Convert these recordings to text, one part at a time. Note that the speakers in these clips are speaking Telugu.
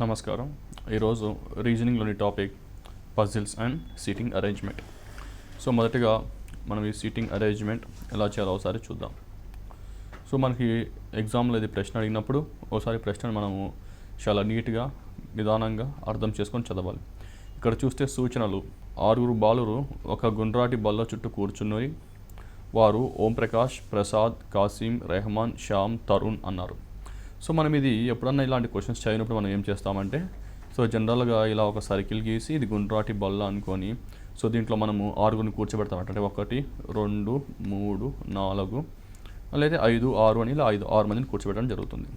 నమస్కారం. ఈరోజు రీజనింగ్లోని topic puzzles and seating arrangement. So మొదటిగా మనం ఈ సీటింగ్ అరేంజ్మెంట్ ఎలా చేయాలో ఒకసారి చూద్దాం. సో మనకి ఎగ్జామ్లో ఇది ప్రశ్న అడిగినప్పుడు ఒకసారి ప్రశ్నను మనము చాలా నీట్గా నిదానంగా అర్థం చేసుకొని చదవాలి. ఇక్కడ చూస్తే సూచనలు: 6 బాలురు ఒక గుండ్రాటి బల్ల చుట్టూ కూర్చుని వారు ఓం ప్రకాష్, ప్రసాద్, కాసిం, రెహమాన్, శ్యామ్, తరుణ్ అన్నారు. సో మనం ఇది ఎప్పుడన్నా ఇలాంటి క్వశ్చన్స్ చదివినప్పుడు మనం ఏం చేస్తామంటే, సో జనరల్గా ఇలా ఒక సర్కిల్ గీసి ఇది గుండ్రాటి బల్ల అనుకొని, సో దీంట్లో మనము 6 కూర్చోబెడతామంట. అంటే 1 2 3 4 లేదా 5 6 అని ఇలా 6 మందిని కూర్చోబెట్టడం జరుగుతుంది.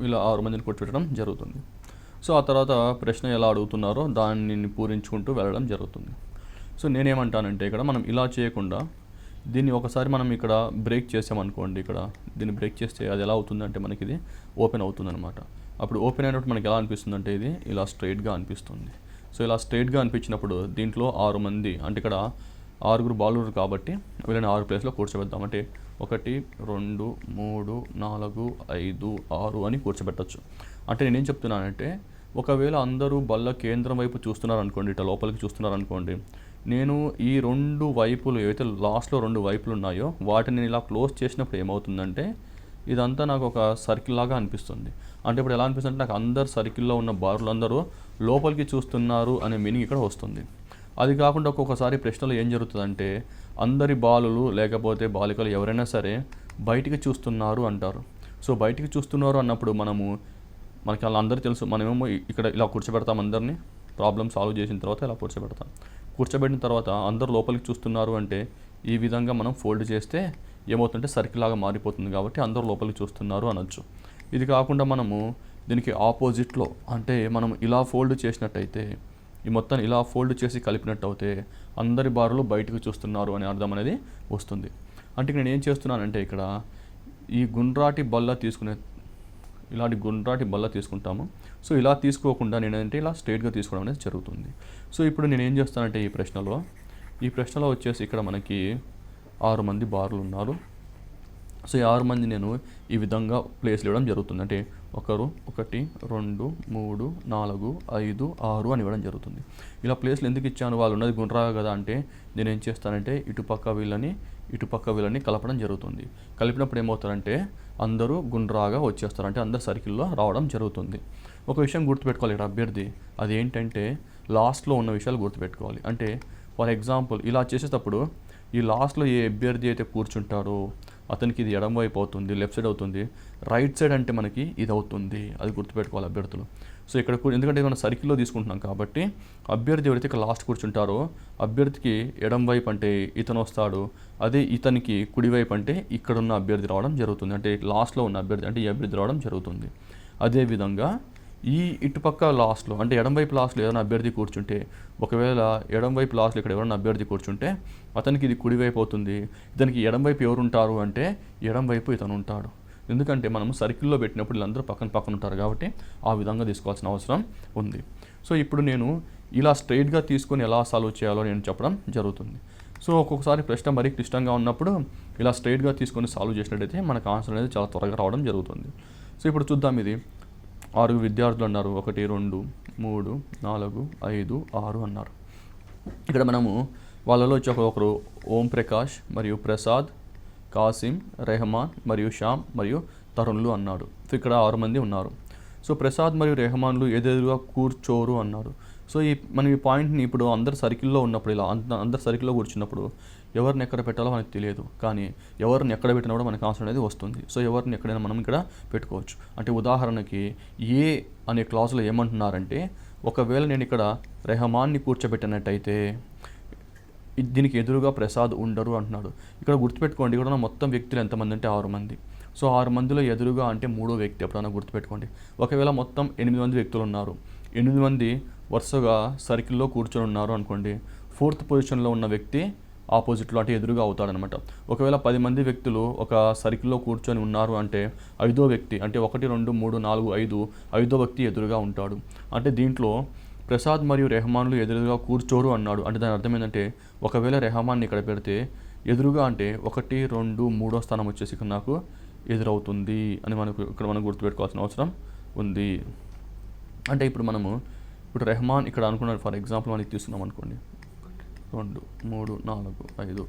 ఇలా 6 మందిని కూర్చోబెట్టడం జరుగుతుంది. సో ఆ తర్వాత ప్రశ్న ఎలా అడుగుతున్నారో దాన్ని పూరించుకుంటూ వెళ్ళడం జరుగుతుంది. సో నేనేమంటానంటే, ఇక్కడ మనం ఇలా చేయకుండా దీన్ని ఒకసారి మనం ఇక్కడ బ్రేక్ చేసామనుకోండి, ఇక్కడ దీన్ని బ్రేక్ చేస్తే అది ఎలా అవుతుందంటే మనకి ఇది ఓపెన్ అవుతుందన్నమాట. అప్పుడు ఓపెన్ అయినప్పుడు మనకి ఎలా అనిపిస్తుంది అంటే ఇది ఇలా స్ట్రైట్గా అనిపిస్తుంది. సో ఇలా స్ట్రైట్గా అనిపించినప్పుడు దీంట్లో 6 మంది, అంటే ఇక్కడ 6 బాలురు కాబట్టి వీళ్ళని 6 ప్లేస్లో కూర్చోబెడతాం. అంటే 1 2 3 4 5 6 అని కూర్చోబెట్టచ్చు. అంటే నేనేం చెప్తున్నానంటే, ఒకవేళ అందరూ బల్ల కేంద్రం వైపు చూస్తున్నారనుకోండి, ఇట్లా లోపలికి చూస్తున్నారనుకోండి, నేను ఈ 2 వైపులు ఏవైతే లాస్ట్లో 2 వైపులు ఉన్నాయో వాటిని ఇలా క్లోజ్ చేసినప్పుడు ఏమవుతుందంటే ఇదంతా నాకు ఒక సర్కిల్ లాగా అనిపిస్తుంది. అంటే ఇప్పుడు ఎలా అనిపిస్తుంది అంటే, నాకు అందరు సర్కిల్లో ఉన్న బారులందరూ లోపలికి చూస్తున్నారు అనే మీనింగ్ ఇక్కడ వస్తుంది. అది కాకుండా ఒక్కొక్కసారి ప్రశ్నలో ఏం జరుగుతుందంటే, అందరి బాలులు లేకపోతే బాలికలు ఎవరైనా సరే బయటికి చూస్తున్నారు అంటారు. సో బయటికి చూస్తున్నారు అన్నప్పుడు మనకి వాళ్ళందరూ తెలుసు, మనమేమో ఇక్కడ ఇలా కూర్చోబెడతాం, అందరినీ ప్రాబ్లమ్ సాల్వ్ చేసిన తర్వాత ఇలా కూర్చోబెడతాం. కూర్చోబెట్టిన తర్వాత అందరూ లోపలికి చూస్తున్నారు అంటే ఈ విధంగా మనం ఫోల్డ్ చేస్తే ఏమవుతుందంటే సర్కిల్ లాగా మారిపోతుంది. కాబట్టి అందరూ లోపలికి చూస్తున్నారు అనొచ్చు. ఇది కాకుండా మనము దీనికి ఆపోజిట్లో, అంటే మనం ఇలా ఫోల్డ్ చేసినట్టయితే, ఈ మొత్తం ఇలా ఫోల్డ్ చేసి కలిపినట్టు అయితే అందరి బారులు బయటకు చూస్తున్నారు అనే అర్థం అనేది వస్తుంది. అంటే నేను ఏం చేస్తున్నానంటే, ఇక్కడ ఈ గుండ్రాటి బల్ల ఇలాంటి గుండ్రాటి బల్ల తీసుకుంటాము. సో ఇలా తీసుకోకుండా నేనంటే ఇలా స్ట్రైట్గా తీసుకోవడం అనేది జరుగుతుంది. సో ఇప్పుడు నేను ఏం చేస్తానంటే, ఈ ప్రశ్నలో వచ్చేసి ఇక్కడ మనకి 6 మంది బారులు ఉన్నారు. సో ఈ 6 మంది నేను ఈ విధంగా ప్లేస్లు ఇవ్వడం జరుగుతుంది. అంటే 1 2 3 4 5 6 అని ఇవ్వడం జరుగుతుంది. ఇలా ప్లేస్లు ఎందుకు ఇచ్చాను, వాళ్ళు ఉన్నది గుండ్రాగా కదా అంటే నేనేం చేస్తానంటే ఇటుపక్క వీళ్ళని కలపడం జరుగుతుంది. కలిపినప్పుడు ఏమవుతారంటే అందరూ గుండ్రాగా వచ్చేస్తారు, అంటే అందరు సర్కిల్లో రావడం జరుగుతుంది. ఒక విషయం గుర్తుపెట్టుకోవాలి ఇక్కడ అభ్యర్థి, అదేంటంటే లాస్ట్లో ఉన్న విషయాలు గుర్తుపెట్టుకోవాలి. అంటే ఫర్ ఎగ్జాంపుల్ ఇలా చేసేటప్పుడు ఈ లాస్ట్లో ఏ అభ్యర్థి అయితే కూర్చుంటారో అతనికి ఇది ఎడమ వైపు అవుతుంది, లెఫ్ట్ సైడ్ అవుతుంది. రైట్ సైడ్ అంటే మనకి ఇది అవుతుంది, అది గుర్తుపెట్టుకోవాలి అభ్యర్థులు. సో ఇక్కడ ఎందుకంటే మనం సర్కిల్లో తీసుకుంటున్నాం కాబట్టి అభ్యర్థి ఎవరైతే ఇక్కడ లాస్ట్ కూర్చుంటారో అభ్యర్థికి ఎడమ వైపు అంటే ఇతను వస్తాడు, అదే ఇతనికి కుడివైపు అంటే ఇక్కడున్న అభ్యర్థి రావడం జరుగుతుంది. అంటే లాస్ట్లో ఉన్న అభ్యర్థి అంటే ఈ అభ్యర్థి రావడం జరుగుతుంది. అదేవిధంగా ఈ ఇటుపక్క లాస్ట్లో, అంటే ఎడంవైపు లాస్ట్లో ఏదైనా అభ్యర్థి కూర్చుంటే, ఒకవేళ ఎడంవైపు లాస్ట్లో ఇక్కడ ఎవరైనా అభ్యర్థి కూర్చుంటే అతనికి ఇది కుడివైపు అవుతుంది. ఇతనికి ఎడంవైపు ఎవరు ఉంటారు అంటే ఎడంవైపు ఇతను ఉంటాడు. ఎందుకంటే మనం సర్కిల్లో పెట్టినప్పుడు వీళ్ళందరూ పక్కన ఉంటారు కాబట్టి ఆ విధంగా తీసుకోవాల్సిన అవసరం ఉంది. సో ఇప్పుడు నేను ఇలా స్ట్రైట్గా తీసుకొని ఎలా సాల్వ్ చేయాలో నేను చెప్పడం జరుగుతుంది. సో ఒక్కొక్కసారి ప్రశ్న మరీ క్లిష్టంగా ఉన్నప్పుడు ఇలా స్ట్రైట్గా తీసుకొని సాల్వ్ చేసినట్టయితే మనకు ఆన్సర్ అనేది చాలా త్వరగా రావడం జరుగుతుంది. సో ఇప్పుడు చూద్దాం. ఇది 6 విద్యార్థులు అన్నారు. 1 2 3 4 5 6 అన్నారు. ఇక్కడ మనము వాళ్ళలో వచ్చి ఒకరు ఓం ప్రకాష్ మరియు ప్రసాద్, కాసిం, రెహమాన్ మరియు శ్యామ్ మరియు తరుణ్లు అన్నాడు. సో ఇక్కడ 6 మంది ఉన్నారు. సో ప్రసాద్ మరియు రెహమాన్లు ఎదురుగా కూర్చోరు అన్నారు. సో మనం ఈ పాయింట్ని ఇప్పుడు అందరు సర్కిల్లో ఉన్నప్పుడు, ఇలా అందరు సర్కిల్లో కూర్చున్నప్పుడు ఎవరిని ఎక్కడ పెట్టాలో మనకు తెలియదు, కానీ ఎవరిని ఎక్కడ పెట్టినా కూడా మనకు ఆన్సర్ అనేది వస్తుంది. సో ఎవరిని ఎక్కడైనా మనం ఇక్కడ పెట్టుకోవచ్చు. అంటే ఉదాహరణకి ఏ అనే క్లాసులో ఏమంటున్నారంటే, ఒకవేళ నేను ఇక్కడ రెహమాన్ని కూర్చోబెట్టినట్టయితే దీనికి ఎదురుగా ప్రసాద్ ఉండరు అంటున్నాడు. ఇక్కడ గుర్తుపెట్టుకోండి, ఇక్కడ ఉన్న మొత్తం వ్యక్తులు ఎంతమంది అంటే 6 మంది. సో 6 మందిలో ఎదురుగా అంటే 3వ వ్యక్తి ఎప్పుడైనా గుర్తుపెట్టుకోండి. ఒకవేళ మొత్తం 8 మంది వ్యక్తులు ఉన్నారు, 8 మంది వరుసగా సర్కిల్లో కూర్చొని ఉన్నారు అనుకోండి, 4th పొజిషన్లో ఉన్న వ్యక్తి ఆపోజిట్లో అంటే ఎదురుగా అవుతాడనమాట. ఒకవేళ 10 మంది వ్యక్తులు ఒక సర్కిల్లో కూర్చొని ఉన్నారు అంటే 5వ వ్యక్తి, అంటే 1 2 3 4 5 5వ వ్యక్తి ఎదురుగా ఉంటాడు. అంటే దీంట్లో ప్రసాద్ మరియు రెహమాన్లు ఎదురుగా కూర్చోరు అన్నాడు. అంటే దాని అర్థం ఏంటంటే, ఒకవేళ రెహమాన్ని ఇక్కడ పెడితే ఎదురుగా అంటే 1 2 3వ స్థానం వచ్చేసి ఇక్కడ నాకు ఎదురవుతుంది అని ఇక్కడ మనం గుర్తుపెట్టుకోవాల్సిన అవసరం ఉంది. అంటే ఇప్పుడు రెహమాన్ ఇక్కడ అనుకున్నాడు, ఫర్ ఎగ్జాంపుల్ మనకి తీసుకున్నాం అనుకోండి, 2 3 4 5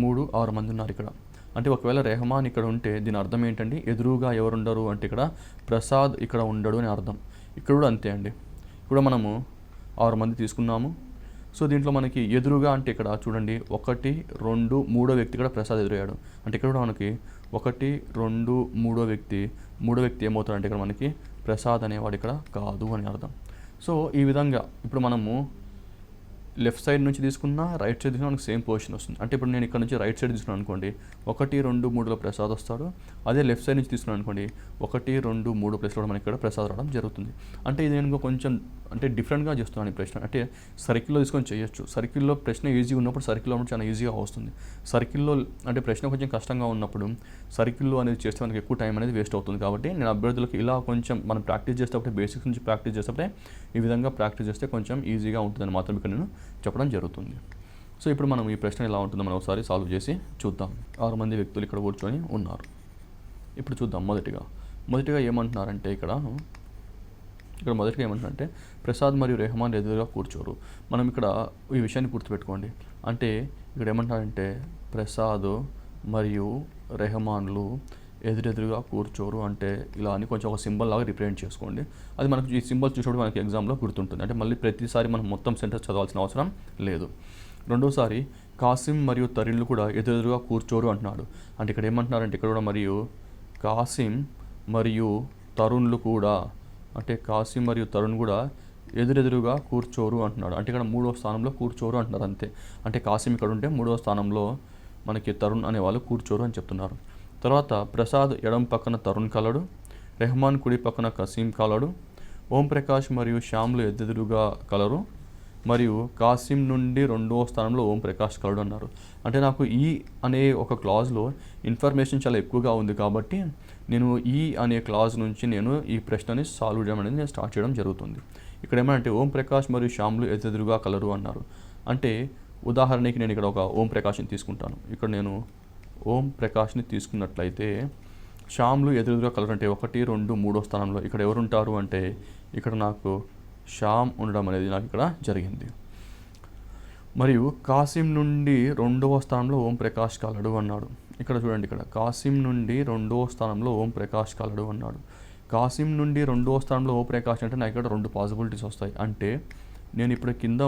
6 6 మంది ఉన్నారు ఇక్కడ. అంటే ఒకవేళ రెహమాన్ ఇక్కడ ఉంటే దీని అర్థం ఏంటండి, ఎదురుగా ఎవరు ఉండరు అంటే ఇక్కడ ప్రసాద్ ఇక్కడ ఉండడు అని అర్థం. ఇక్కడ కూడా అంతే అండి, ఇక్కడ మనము 6 మంది తీసుకున్నాము. సో దీంట్లో మనకి ఎదురుగా అంటే ఇక్కడ చూడండి 1 2 3వ వ్యక్తి ఇక్కడ ప్రసాద్ ఎదురయ్యాడు. అంటే ఇక్కడ కూడా మనకి 1 2 3వ వ్యక్తి ఏమవుతాడంటే ఇక్కడ మనకి ప్రసాద్ అనేవాడు ఇక్కడ కాదు అని అర్థం. సో ఈ విధంగా ఇప్పుడు మనము లెఫ్ట్ సైడ్ నుంచి తీసుకున్నా రైట్ సైడ్ తీసుకున్నా మనకు సేమ్ పొజిషన్ వస్తుంది. అంటే ఇప్పుడు నేను ఇక్కడ నుంచి రైట్ సైడ్ తీసుకున్నాను అనుకోండి, 1 2 3లో ప్రసాద్ వస్తాడు. అదే లెఫ్ట్ సైడ్ నుంచి తీసుకున్నాను అనుకోండి, 1 2 3 ప్లేస్లో మనకి ఇక్కడ ప్రసాద్ రావడం జరుగుతుంది. అంటే ఇది నేను కొంచెం డిఫరెంట్గా చేస్తున్నాను ఈ ప్రశ్న. అంటే సర్కిల్లో తీసుకొని చేయొచ్చు. సర్కిల్లో ప్రశ్న ఈజీగా ఉన్నప్పుడు సర్కిల్లో ఉన్నప్పుడు చాలా ఈజీగా వస్తుంది. సర్కిల్లో అంటే ప్రశ్న కొంచెం కష్టంగా ఉన్నప్పుడు సర్కిల్లో అనేది చేస్తే మనకి ఎక్కువ టైం అనేది వేస్ట్ అవుతుంది. కాబట్టి నేను అభ్యర్థులకు ఇలా కొంచెం మనం ప్రాక్టీస్ చేసేటప్పుడు, బేసిక్స్ నుంచి ప్రాక్టీస్ చేసేటప్పుడే ఈ విధంగా ప్రాక్టీస్ చేస్తే కొంచెం ఈజీగా ఉంటుందని మాత్రం ఇక్కడ నేను చెప్పడం జరుగుతుంది. సో ఇప్పుడు మనం ఈ ప్రశ్న ఎలా ఉంటుందో మనం ఒకసారి సాల్వ్ చేసి చూద్దాం. 6 మంది వ్యక్తులు ఇక్కడ కూర్చొని ఉన్నారు. ఇప్పుడు చూద్దాం. మొదటిగా ఏమంటున్నారంటే ఇక్కడ మొదటిగా ఏమంటున్నారంటే ప్రసాద్ మరియు రెహమాన్ ఎదురుగా కూర్చోరు. మనం ఇక్కడ ఈ విషయాన్ని గుర్తుపెట్టుకోండి. అంటే ఇక్కడ ఏమంటున్నారంటే ప్రసాద్ మరియు రెహమాన్లు ఎదురెదురుగా కూర్చోరు అంటే ఇలా అని కొంచెం ఒక సింబల్ లాగా రిప్రజెంట్ చేసుకోండి. అది మనకు ఈ సింబల్ చూసినప్పుడు మనకి ఎగ్జామ్లో గుర్తుంటుంది. అంటే మళ్ళీ ప్రతిసారి మనం మొత్తం సెంటెన్స్ చదవాల్సిన అవసరం లేదు. రెండోసారి కాసిం మరియు తరుణ్లు కూడా ఎదురెదురుగా కూర్చోరు అంటున్నాడు. అంటే ఇక్కడ ఏమంటున్నారంటే ఇక్కడ కూడా మరియు కాసిం మరియు తరుణ్లు కూడా, అంటే కాసిం మరియు తరుణ్ కూడా ఎదురెదురుగా కూర్చోరు అంటున్నాడు. అంటే ఇక్కడ 3వ స్థానంలో కూర్చోరు అంటున్నారు అంతే. అంటే కాసిం ఇక్కడ ఉంటే 3వ స్థానంలో మనకి తరుణ్ అనే వాళ్ళు కూర్చోరు అని చెప్తున్నారు. తర్వాత ప్రసాద్ ఎడం పక్కన తరుణ్ కలడు, రెహమాన్ కుడి పక్కన కసీం కలడు, ఓం ప్రకాష్ మరియు శ్యామ్లు ఎదురుగా కలరు, మరియు కాసిం నుండి 2వ స్థానంలో ఓం ప్రకాష్ కలడు అన్నారు. అంటే నాకు ఈ అనే ఒక క్లాజ్లో ఇన్ఫర్మేషన్ చాలా ఎక్కువగా ఉంది కాబట్టి నేను ఈ అనే క్లాజ్ నుంచి నేను ఈ ప్రశ్నని సాల్వ్ చేయడం అనేది నేను స్టార్ట్ చేయడం జరుగుతుంది. ఇక్కడ ఏమంటే ఓం ప్రకాష్ మరియు శ్యామ్లు ఎదురుగా కలరు అన్నారు. అంటే ఉదాహరణకి నేను ఇక్కడ ఒక ఓం ప్రకాష్ని తీసుకుంటాను. ఇక్కడ నేను ఓం ప్రకాష్ని తీసుకున్నట్లయితే శ్యామ్లు ఎదురుగా కలరు అంటే 1 2 3వ స్థానంలో ఇక్కడ ఎవరు ఉంటారు అంటే ఇక్కడ నాకు శ్యామ్ ఉండడం అనేది నాకు ఇక్కడ జరిగింది. మరియు కాసిం నుండి 2వ స్థానంలో ఓం ప్రకాష్ కలడు అన్నాడు. ఇక్కడ చూడండి, ఇక్కడ కాసిం నుండి 2వ స్థానంలో ఓం ప్రకాష్ కలడు అన్నాడు. కాసిం నుండి 2వ స్థానంలో ఓం ప్రకాష్ అంటే నాకు ఇక్కడ 2 పాసిబిలిటీస్ వస్తాయి. అంటే నేను ఇప్పుడు కింద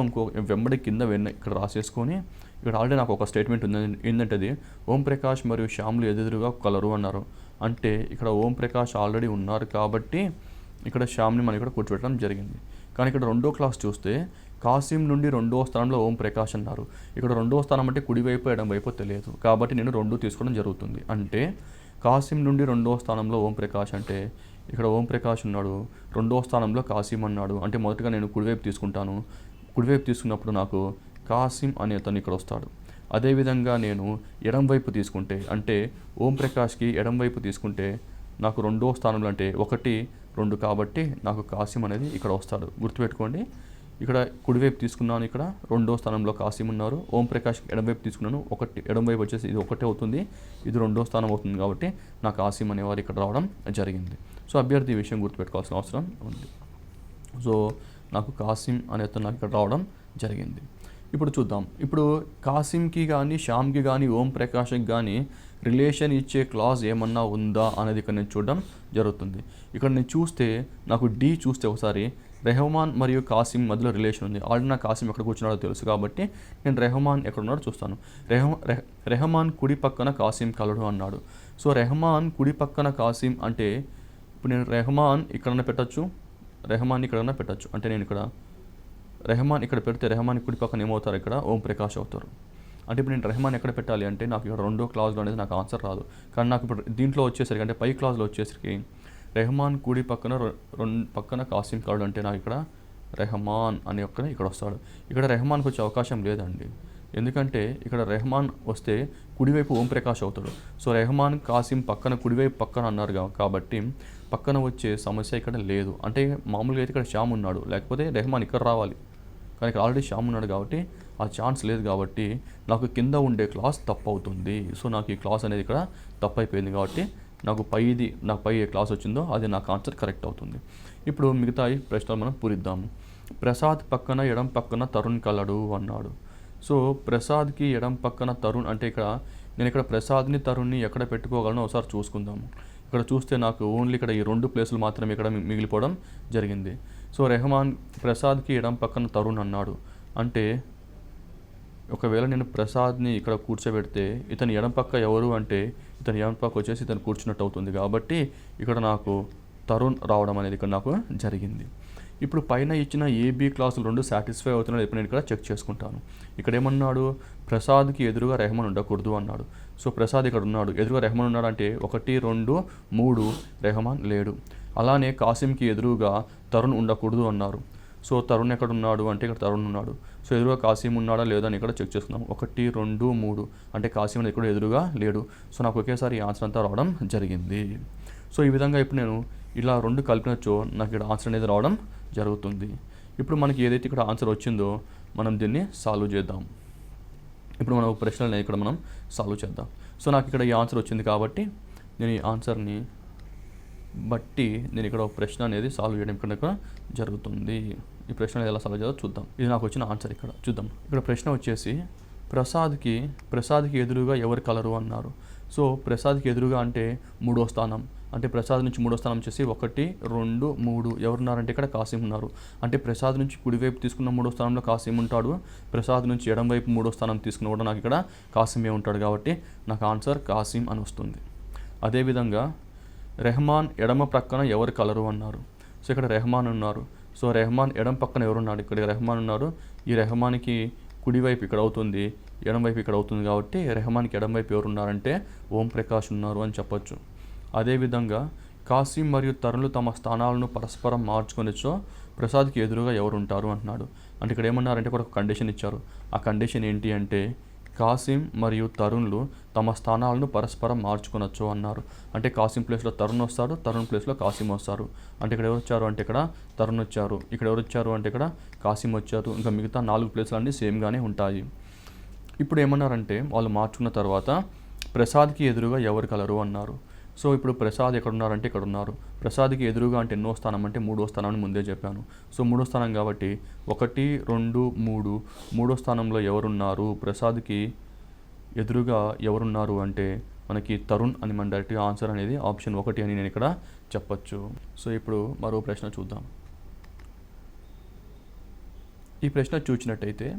వెంబడి కింద ఇక్కడ రాసేసుకొని ఇక్కడ ఆల్రెడీ నాకు ఒక స్టేట్మెంట్ ఉంది. ఏంటంటే అది ఓం ప్రకాష్ మరియు శ్యామ్లు ఎదురుగా కలరు అన్నారు. అంటే ఇక్కడ ఓం ప్రకాష్ ఆల్రెడీ ఉన్నారు కాబట్టి ఇక్కడ శ్యామ్ని మనం ఇక్కడ కూర్చోబెట్టడం జరిగింది. కానీ ఇక్కడ 2వ క్లాస్ చూస్తే కాసిం నుండి 2వ స్థానంలో ఓం ప్రకాష్ అన్నారు. ఇక్కడ 2వ స్థానం అంటే కుడివైపు ఎడమవైపు తెలియదు కాబట్టి నేను 2 తీసుకోవడం జరుగుతుంది. అంటే కాసిం నుండి 2వ స్థానంలో ఓం ప్రకాష్ అంటే ఇక్కడ ఓం ప్రకాష్ ఉన్నాడు, 2వ స్థానంలో కాసిం అన్నాడు. అంటే మొదటగా నేను కుడివైపు తీసుకుంటాను. కుడివైపు తీసుకున్నప్పుడు నాకు కాసిం అనే అతను ఇక్కడ వస్తాడు. అదేవిధంగా నేను ఎడం వైపు తీసుకుంటే అంటే ఓం ప్రకాష్కి ఎడం వైపు తీసుకుంటే నాకు 2వ స్థానంలో అంటే 1 2 కాబట్టి నాకు కాసిం అనేది ఇక్కడ వస్తాడు. గుర్తుపెట్టుకోండి, ఇక్కడ కుడివైపు తీసుకున్నాను, ఇక్కడ 2వ స్థానంలో కాసిం ఉన్నారు. ఓం ప్రకాష్ ఎడంవైపు తీసుకున్నాను, 1 ఎడంవైపు వచ్చేసి ఇది 1 అవుతుంది, ఇది 2వ స్థానం అవుతుంది కాబట్టి నా కాసిం అనేవారు ఇక్కడ రావడం జరిగింది. సో అభ్యర్థి ఈ విషయం గుర్తుపెట్టుకోవాల్సిన అవసరం ఉంది. సో నాకు కాసిం అనే అతను నాకు ఇక్కడ రావడం జరిగింది. ఇప్పుడు చూద్దాం. ఇప్పుడు కాసింకి కానీ శ్యామ్కి కానీ ఓం ప్రకాష్కి కానీ రిలేషన్ ఇచ్చే క్లాజ్ ఏమన్నా ఉందా అనేది ఇక్కడ నేను చూడడం జరుగుతుంది. ఇక్కడ నేను చూస్తే నాకు డి చూస్తే ఒకసారి రెహమాన్ మరియు కాసిం మధ్యలో రిలేషన్ ఉంది. ఆల్రెడీ నాకు కాసిం ఎక్కడ కూర్చున్నాడో తెలుసు కాబట్టి నేను రెహమాన్ ఎక్కడ ఉన్నాడో చూస్తాను. రెహమాన్ కుడి పక్కన కాసిం కలడు అన్నాడు. సో రెహమాన్ కుడి పక్కన కాసిం అంటే ఇప్పుడు నేను రెహమాన్ ఇక్కడన్నా పెట్టచ్చు, రెహమాన్ ఇక్కడన్నా పెట్టచ్చు. అంటే నేను ఇక్కడ రెహమాన్ ఇక్కడ పెడితే రెహమాన్ కుడి పక్కన ఏమవుతారు, ఇక్కడ ఓం ప్రకాష్ అవుతారు. అంటే ఇప్పుడు నేను రెహమాన్ ఎక్కడ పెట్టాలి అంటే నాకు ఇక్కడ 2వ క్లాజ్లో అనేది నాకు ఆన్సర్ రాదు. కానీ నాకు ఇప్పుడు దీంట్లో వచ్చేసరికి అంటే పై క్లాజ్లో వచ్చేసరికి రెహమాన్ కుడి పక్కన కాసిం కలడు అంటే నాకు ఇక్కడ రెహమాన్ అనే ఇక్కడ వస్తాడు. ఇక్కడ రెహమాన్కి వచ్చే అవకాశం లేదండి. ఎందుకంటే ఇక్కడ రెహమాన్ వస్తే కుడివైపు ఓం ప్రకాష్ అవుతాడు. సో రెహమాన్ కాసిం పక్కన కుడివైపు పక్కన అన్నారు కాబట్టి పక్కన వచ్చే సమస్య ఇక్కడ లేదు. అంటే మామూలుగా అయితే ఇక్కడ శ్యామ్ ఉన్నాడు, లేకపోతే రెహమాన్ ఇక్కడ రావాలి. కానీ ఇక్కడ ఆల్రెడీ శ్యామ్ ఉన్నాడు కాబట్టి ఆ ఛాన్స్ లేదు కాబట్టి నాకు కింద ఉండే క్లాస్ తప్పు అవుతుంది. సో నాకు ఈ క్లాస్ అనేది ఇక్కడ తప్పు అయిపోయింది కాబట్టి నాకు పై ఏ క్లాస్ వచ్చిందో అది నాకు ఆన్సర్ కరెక్ట్ అవుతుంది. ఇప్పుడు మిగతా ఈ ప్రశ్నలు మనం పూరిద్దాము. ప్రసాద్ పక్కన ఎడం పక్కన తరుణ్ కలడు అన్నాడు. సో ప్రసాద్కి ఎడం పక్కన తరుణ్ అంటే నేను ఇక్కడ ప్రసాద్ని తరుణ్ని ఎక్కడ పెట్టుకోగలను ఒకసారి చూసుకుందాము. ఇక్కడ చూస్తే నాకు ఓన్లీ ఇక్కడ ఈ 2 ప్లేసులు మాత్రమే ఇక్కడ మిగిలిపోవడం జరిగింది. సో ప్రసాద్కి ఎడం పక్కన తరుణ్ అన్నాడు అంటే ఒకవేళ నేను ప్రసాద్ని ఇక్కడ కూర్చోబెడితే ఇతని ఎడం పక్క ఎవరు అంటే ఇతని ఎడం పక్క వచ్చేసి ఇతను కూర్చున్నట్టు అవుతుంది కాబట్టి ఇక్కడ నాకు తరుణ్ రావడం అనేది ఇక్కడ నాకు జరిగింది. ఇప్పుడు పైన ఇచ్చిన ఏబీ క్లాసులు 2 సాటిస్ఫై అవుతున్నాడు ఇప్పుడు నేను ఇక్కడ చెక్ చేసుకుంటాను. ఇక్కడ ఏమన్నాడు, ప్రసాద్కి ఎదురుగా రెహమాన్ ఉండకూడదు అన్నాడు. సో ప్రసాద్ ఇక్కడ ఉన్నాడు, ఎదురుగా రెహమాన్ ఉన్నాడు అంటే 1, 2, 3 రెహమాన్ లేడు. అలానే కాసిమ్కి ఎదురుగా తరుణ్ ఉండకూడదు అన్నారు. సో తరుణ్ ఎక్కడ ఉన్నాడు అంటే ఇక్కడ తరుణ్ ఉన్నాడు. సో ఎదురుగా కాసిం ఉన్నాడా లేదా అని ఇక్కడ చెక్ చేసుకున్నాం. 1, 2, 3 అంటే కాసిం అనేది ఇక్కడ ఎదురుగా లేడు. సో నాకు ఒకేసారి ఈ ఆన్సర్ అంతా రావడం జరిగింది. సో ఈ విధంగా ఇప్పుడు నేను ఇలా 2 కలిపినచ్చో నాకు ఇక్కడ ఆన్సర్ అనేది రావడం జరుగుతుంది. ఇప్పుడు మనకి ఏదైతే ఇక్కడ ఆన్సర్ వచ్చిందో మనం దీన్ని సాల్వ్ చేద్దాం. ఇప్పుడు మనం ప్రశ్నలు ఇక్కడ మనం సాల్వ్ చేద్దాం. సో నాకు ఇక్కడ ఈ ఆన్సర్ వచ్చింది కాబట్టి నేను ఈ ఆన్సర్ని బట్టి నేను ఇక్కడ ఒక ప్రశ్న అనేది సాల్వ్ చేయడం ఇక్కడ జరుగుతుంది. ఈ ప్రశ్న ఎలా సాల్వ్ చేయాలో చూద్దాం. ఇది నాకు వచ్చిన ఆన్సర్ ఇక్కడ చూద్దాం. ఇక్కడ ప్రశ్న వచ్చేసి ప్రసాద్కి ఎదురుగా ఎవరు కలరు అన్నారు. సో ప్రసాద్కి ఎదురుగా అంటే 3వ స్థానం అంటే ప్రసాద్ నుంచి 3వ స్థానం వచ్చేసి 1, 2, 3 ఎవరున్నారంటే ఇక్కడ కాసిం ఉన్నారు. అంటే ప్రసాద్ నుంచి కుడివైపు తీసుకున్న 3వ స్థానంలో కాసిం ఉంటాడు. ప్రసాద్ నుంచి ఎడం వైపు 3వ స్థానం తీసుకున్న కూడా నాకు ఇక్కడ కాసిమే ఉంటాడు కాబట్టి నాకు ఆన్సర్ కాసిం అని వస్తుంది. అదేవిధంగా రెహమాన్ ఎడమ ప్రక్కన ఎవరు కలరు అన్నారు. సో ఇక్కడ రెహమాన్ ఉన్నారు. సో రెహమాన్ ఎడం పక్కన ఎవరున్నాడు, ఇక్కడ రెహమాన్ ఉన్నారు. ఈ రెహమాన్కి కుడివైపు ఇక్కడ అవుతుంది, ఎడం వైపు ఇక్కడ అవుతుంది కాబట్టి రెహమాన్కి ఎడం వైపు ఎవరున్నారంటే ఓం ప్రకాష్ ఉన్నారు అని చెప్పొచ్చు. అదేవిధంగా కాసిం మరియు తరుణ్లు తమ స్థానాలను పరస్పరం మార్చుకొనిచ్చో ప్రసాద్కి ఎదురుగా ఎవరు ఉంటారు అంటున్నాడు. అంటే ఇక్కడ ఏమన్నారంటే ఒక కండిషన్ ఇచ్చారు. ఆ కండిషన్ ఏంటి అంటే కాసిం మరియు తరుణ్లు తమ స్థానాలను పరస్పరం మార్చుకొనొచ్చు అన్నారు. అంటే కాసిం ప్లేస్లో తరుణ్ వస్తాడు, తరుణ్ ప్లేస్లో కాసిం వస్తారు. అంటే ఇక్కడ ఎవరు వచ్చారు అంటే ఇక్కడ తరుణ్ వచ్చారు, ఇక్కడ ఎవరు వచ్చారు అంటే ఇక్కడ కాసిం వచ్చారు. ఇంకా మిగతా 4 ప్లేసులు అన్నీ సేమ్గానే ఉంటాయి. ఇప్పుడు ఏమన్నారంటే వాళ్ళు మార్చుకున్న తర్వాత ప్రసాద్కి ఎదురుగా ఎవరు కలరు అన్నారు. సో ఇప్పుడు ప్రసాద్ ఎక్కడ ఉన్నారంటే ఇక్కడ ఉన్నారు. ప్రసాద్కి ఎదురుగా అంటే ఎన్నో స్థానం అంటే 3వ స్థానం అని ముందే చెప్పాను. సో 3వ స్థానం కాబట్టి 1, 2, 3 3వ స్థానంలో ఎవరున్నారు, ప్రసాద్కి ఎదురుగా ఎవరున్నారు అంటే మనకి తరుణ్ అని మన డైరెక్ట్గా ఆన్సర్ అనేది ఆప్షన్ 1 అని నేను ఇక్కడ చెప్పచ్చు. సో ఇప్పుడు మరో ప్రశ్న చూద్దాం. ఈ ప్రశ్న చూసినట్టయితే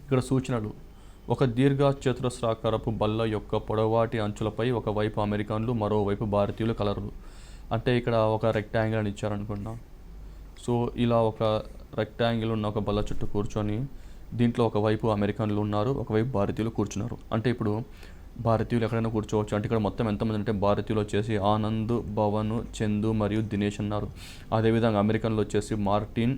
ఇక్కడ సూచనలు ఒక దీర్ఘ చతురస్రాకారపు బల్ల యొక్క పొడవాటి అంచులపై ఒకవైపు అమెరికన్లు మరోవైపు భారతీయులు కలరు. అంటే ఇక్కడ ఒక రెక్టాంగిల్ అని ఇచ్చారనుకున్నా. సో ఇలా ఒక రెక్టాంగిల్ ఉన్న ఒక బల్ల చుట్టూ కూర్చొని దీంట్లో ఒకవైపు అమెరికన్లు ఉన్నారు, ఒకవైపు భారతీయులు కూర్చున్నారు. అంటే ఇప్పుడు భారతీయులు ఎక్కడైనా కూర్చోవచ్చు. అంటే ఇక్కడ మొత్తం ఎంతమంది అంటే భారతీయులు వచ్చేసి ఆనంద్, భవన్, చందు మరియు దినేష్ ఉన్నారు. అదేవిధంగా అమెరికన్లు వచ్చేసి మార్టిన్,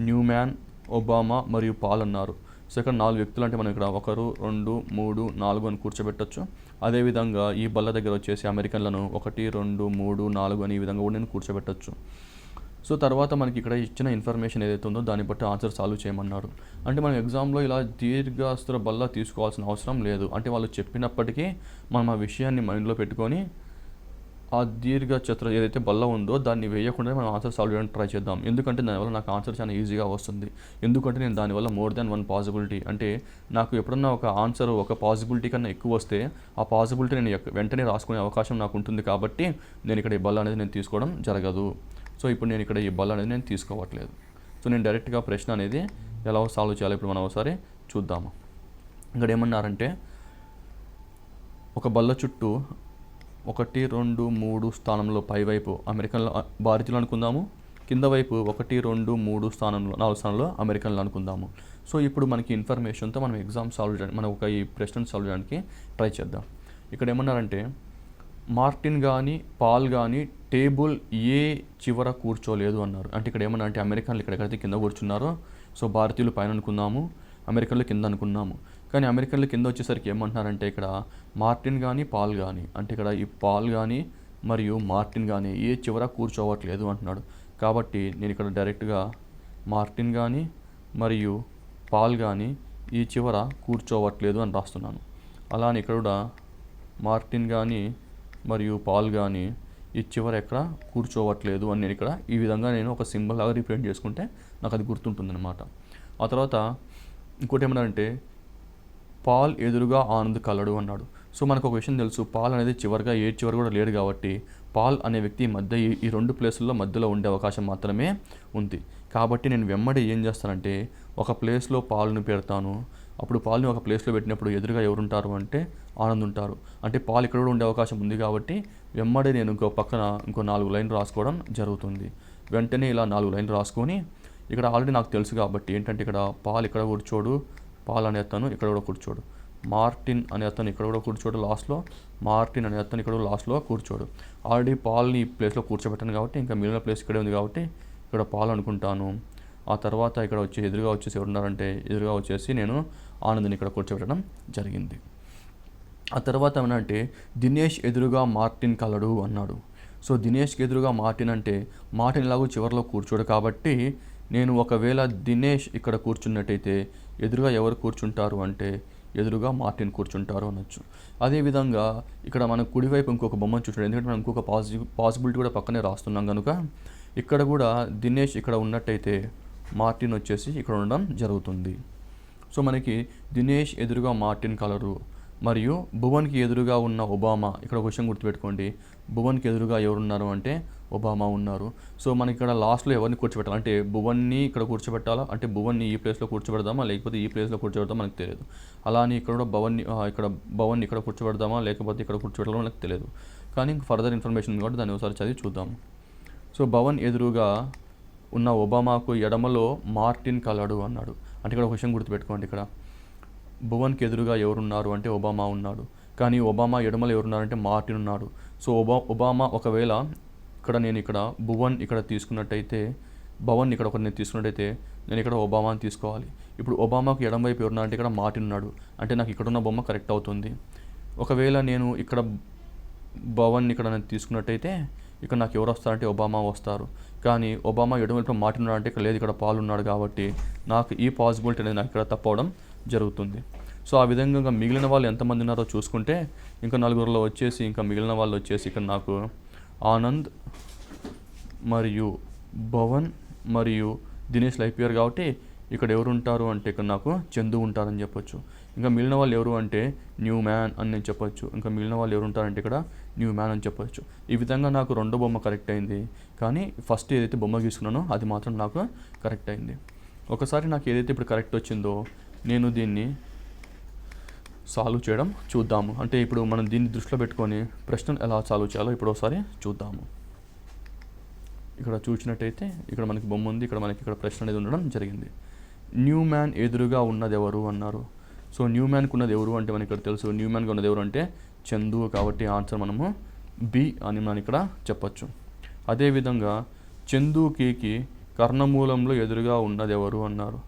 న్యూమ్యాన్, ఒబామా మరియు పాల్ ఉన్నారు. సో ఇక్కడ 4 వ్యక్తులు అంటే మనం ఇక్కడ 1, 2, 3, 4 అని కూర్చోబెట్టచ్చు. అదేవిధంగా ఈ బల్ల దగ్గర వచ్చేసి అమెరికన్లను 1, 2, 3, 4 అని ఈ విధంగా కూడా నేను కూర్చోబెట్టచ్చు. సో తర్వాత మనకి ఇక్కడ ఇచ్చిన ఇన్ఫర్మేషన్ ఏదైతే ఉందో దాన్ని బట్టి ఆన్సర్ సాల్వ్ చేయమన్నారు. అంటే మనం ఎగ్జామ్లో ఇలా దీర్ఘాస్త్ర బల్ల తీసుకోవాల్సిన అవసరం లేదు. అంటే వాళ్ళు చెప్పినప్పటికీ మనం ఆ విషయాన్ని మైండ్లో పెట్టుకొని ఆ దీర్ఘ చతుర ఏదైతే బల్ల ఉందో దాన్ని వేయకుండా మనం ఆన్సర్ సాల్వ్ చేయడానికి ట్రై చేద్దాం. ఎందుకంటే దానివల్ల నాకు ఆన్సర్ చాలా ఈజీగా వస్తుంది. ఎందుకంటే నేను దానివల్ల మోర్ దాన్ 1 పాసిబిలిటీ అంటే నాకు ఎప్పుడన్నా ఒక ఆన్సర్ ఒక పాసిబిలిటీ కన్నా ఎక్కువ వస్తే ఆ పాసిబిలిటీ నేను వెంటనే రాసుకునే అవకాశం నాకు ఉంటుంది. కాబట్టి నేను ఇక్కడ ఈ బల్ల అనేది నేను తీసుకోవడం జరగదు. సో ఇప్పుడు నేను ఇక్కడ ఈ బల్ల అనేది నేను తీసుకోవట్లేదు. సో నేను డైరెక్ట్గా ప్రశ్న అనేది ఎలా సాల్వ్ చేయాలి ఇప్పుడు మనం ఒకసారి చూద్దాము. ఇక్కడ ఏమన్నారంటే ఒక బల్ల చుట్టూ 1, 2, 3 స్థానంలో పైవైపు అమెరికన్లు భారతీయులు అనుకుందాము. కింద వైపు 1, 2, 3 స్థానంలో 4 స్థానంలో అమెరికన్లు అనుకుందాము. సో ఇప్పుడు మనకి ఇన్ఫర్మేషన్తో మనం ఎగ్జామ్ సాల్వ్ చేయడానికి మనం ఈ ప్రశ్నను సాల్వ్ చేయడానికి ట్రై చేద్దాం. ఇక్కడ ఏమన్నారంటే మార్టిన్ కానీ పాల్ కానీ టేబుల్ ఏ చివర కూర్చోలేదు అన్నారు. అంటే ఇక్కడ ఏమన్నా అంటే అమెరికన్లు ఎక్కడెక్కడైతే కింద కూర్చున్నారో సో భారతీయులు పైన అనుకుందాము, అమెరికన్లు కింద అనుకున్నాము. కానీ అమెరికన్లు కింద వచ్చేసరికి ఏమంటున్నారంటే ఇక్కడ మార్టిన్ కానీ పాల్ కానీ అంటే ఇక్కడ ఈ పాల్ కానీ మరియు మార్టిన్ కానీ ఏ చివర కూర్చోవట్లేదు అంటున్నాడు. కాబట్టి నేను ఇక్కడ డైరెక్ట్గా మార్టిన్ కానీ మరియు పాల్ కానీ ఈ చివర కూర్చోవట్లేదు అని రాస్తున్నాను. అలానే ఇక్కడ కూడా మార్టిన్ కానీ మరియు పాల్ కానీ ఈ చివర ఎక్కడ కూర్చోవట్లేదు అని నేను ఇక్కడ ఈ విధంగా నేను ఒక సింబల్ లాగా రిప్రజెంట్ చేసుకుంటే నాకు అది గుర్తుంటుందన్నమాట. ఆ తర్వాత ఇంకోటి ఏమన్నారంటే పాల్ ఎదురుగా ఆనంద్ కలడు అన్నాడు. సో మనకు ఒక విషయం తెలుసు, పాల్ అనేది చివరిగా ఏ చివరి కూడా లేడు కాబట్టి పాల్ అనే వ్యక్తి మధ్య ఈ రెండు ప్లేసుల్లో మధ్యలో ఉండే అవకాశం మాత్రమే ఉంది. కాబట్టి నేను వెంబడి ఏం చేస్తానంటే ఒక ప్లేస్లో పాల్ని పెడతాను. అప్పుడు పాల్ని ఒక ప్లేస్లో పెట్టినప్పుడు ఎదురుగా ఎవరుంటారు అంటే ఆనంద్ ఉంటారు. అంటే పాల్ ఇక్కడ కూడా ఉండే అవకాశం ఉంది కాబట్టి వెంబడి నేను ఇంకో పక్కన ఇంకో 4 లైన్లు రాసుకోవడం జరుగుతుంది. వెంటనే ఇలా 4 లైన్లు రాసుకొని ఇక్కడ ఆల్రెడీ నాకు తెలుసు కాబట్టి ఏంటంటే ఇక్కడ పాల్ ఇక్కడ కూర్చోడు, పాల్ అనే అతను ఇక్కడ కూడా కూర్చోడు, మార్టిన్ అనే అతను ఇక్కడ కూడా కూర్చోడు లాస్ట్లో, మార్టిన్ అనే అతను ఇక్కడ కూడా లాస్ట్లో కూర్చోడు. ఆల్రెడీ పాల్ని ఈ ప్లేస్లో కూర్చోబెట్టాను కాబట్టి ఇంకా మిగిలిన ప్లేస్ ఇక్కడే ఉంది కాబట్టి ఇక్కడ పాల్ అనుకుంటాను. ఆ తర్వాత ఇక్కడ ఎదురుగా వచ్చేసి ఎవరున్నారంటే ఎదురుగా వచ్చేసి నేను ఆనంద్ని ఇక్కడ కూర్చోబెట్టడం జరిగింది. ఆ తర్వాత ఏమనంటే దినేష్ ఎదురుగా మార్టిన్ కలడు అన్నాడు. సో దినేష్కి ఎదురుగా మార్టిన్ అంటే మార్టిన్ ఎలాగో చివరిలో కూర్చోడు కాబట్టి నేను ఒకవేళ దినేష్ ఇక్కడ కూర్చున్నట్టయితే ఎదురుగా ఎవరు కూర్చుంటారు అంటే ఎదురుగా మార్టిన్ కూర్చుంటారు అనొచ్చు. అదేవిధంగా ఇక్కడ మనం కుడివైపు ఇంకొక బొమ్మను చూసినట్టు, ఎందుకంటే మనం ఇంకొక పాసిబిలిటీ కూడా పక్కనే రాస్తున్నాం కనుక ఇక్కడ కూడా దినేష్ ఇక్కడ ఉన్నట్టయితే మార్టిన్ వచ్చేసి ఇక్కడ ఉండడం జరుగుతుంది. సో మనకి దినేష్ ఎదురుగా మార్టిన్ కలరు మరియు భువన్కి ఎదురుగా ఉన్న ఒబామా. ఇక్కడ ఒక విషయం గుర్తుపెట్టుకోండి, భువన్కి ఎదురుగా ఎవరున్నారు అంటే ఒబామా ఉన్నారు. సో మనకి ఇక్కడ లాస్ట్లో ఎవరిని కూర్చోబెట్టాలి అంటే భువన్ని ఇక్కడ కూర్చోబెట్టాలా అంటే భువన్ని ఈ ప్లేస్లో కూర్చోబెడదామా లేకపోతే ఈ ప్లేస్లో కూర్చోబెడదామా మనకు తెలియదు. అలానే ఇక్కడ కూడా భవన్ని ఇక్కడ కూర్చోబెడదామా లేకపోతే ఇక్కడ కూర్చోబెడదామా మనకు తెలియదు. కానీ ఫర్దర్ ఇన్ఫర్మేషన్ కాబట్టి దాన్ని ఒకసారి చదివి చూద్దాము. సో భవన్ ఎదురుగా ఉన్న ఒబామాకు ఎడమలో మార్టిన్ కలడు అన్నాడు. అంటే ఇక్కడ ఒక విషయం గుర్తుపెట్టుకోండి, ఇక్కడ భువన్కి ఎదురుగా ఎవరున్నారు అంటే ఒబామా ఉన్నాడు, కానీ ఒబామా ఎడమలో ఎవరున్నారంటే మార్టిన్ ఉన్నాడు. సో ఒబామా ఒకవేళ నేను ఇక్కడ భువన్ ఇక్కడ తీసుకున్నట్టయితే భవన్ ఇక్కడ ఒకటి నేను తీసుకున్నట్టయితే నేను ఇక్కడ ఒబామాని తీసుకోవాలి. ఇప్పుడు ఒబామాకు ఎడమ వైపు ఎవరున్నారంటే ఇక్కడ మార్టిన్ ఉన్నాడు, అంటే నాకు ఇక్కడ ఉన్న బొమ్మ కరెక్ట్ అవుతుంది. ఒకవేళ నేను ఇక్కడ భవన్ ఇక్కడ నేను తీసుకున్నట్టయితే ఇక్కడ నాకు ఎవరు వస్తారంటే ఒబామా వస్తారు, కానీ ఒబామా ఎడమవైపు మార్టిన్ ఉన్నాడంటే ఇక్కడ లేదు, ఇక్కడ పాల్ ఉన్నాడు కాబట్టి నాకు ఈ పాసిబిలిటీ అనేది నాకు ఇక్కడ తప్పవడం జరుగుతుంది. సో ఆ విధంగా మిగిలిన వాళ్ళు ఎంతమంది ఉన్నారో చూసుకుంటే ఇంకా నలుగురిలో వచ్చేసి ఇంకా మిగిలిన వాళ్ళు వచ్చేసి ఇక్కడ నాకు ఆనంద్ మరియు భవన్ మరియు దినేష్ అయిపోయారు కాబట్టి ఇక్కడ ఎవరు ఉంటారు అంటే ఇక్కడ నాకు చందు ఉంటారని చెప్పొచ్చు. ఇంకా మిగిలిన వాళ్ళు ఎవరు అంటే న్యూ మ్యాన్ అని నేను చెప్పొచ్చు. ఇంకా మిగిలిన వాళ్ళు ఎవరు ఉంటారంటే ఇక్కడ న్యూ మ్యాన్ అని చెప్పొచ్చు. ఈ విధంగా నాకు రెండో బొమ్మ కరెక్ట్ అయింది, కానీ ఫస్ట్ ఏదైతే బొమ్మ గీసుకున్నానో అది మాత్రం నాకు కరెక్ట్ అయింది. ఒకసారి నాకు ఏదైతే ఇప్పుడు కరెక్ట్ వచ్చిందో నేను దీన్ని సాల్వ్ చేయడం చూద్దాము. అంటే ఇప్పుడు మనం దీన్ని దృష్టిలో పెట్టుకొని ప్రశ్నను ఎలా సాల్వ్ చేయాలో ఇప్పుడు ఒకసారి చూద్దాము. ఇక్కడ చూసినట్టయితే ఇక్కడ మనకి బొమ్మ ఉంది, ఇక్కడ మనకి ఇక్కడ ప్రశ్న అనేది ఉండడం జరిగింది. న్యూ మ్యాన్ ఎదురుగా ఉన్నది ఎవరు అన్నారు. సో న్యూ మ్యాన్కి ఉన్నది ఎవరు అంటే మనకి ఇక్కడ తెలుసు, న్యూ మ్యాన్కి ఉన్నది ఎవరు అంటే చందు, కాబట్టి ఆన్సర్ మనము బి అని మనం ఇక్కడ చెప్పచ్చు. అదేవిధంగా చందుకి కర్ణమూలంలో ఎదురుగా ఉన్నది ఎవరు అన్నారు.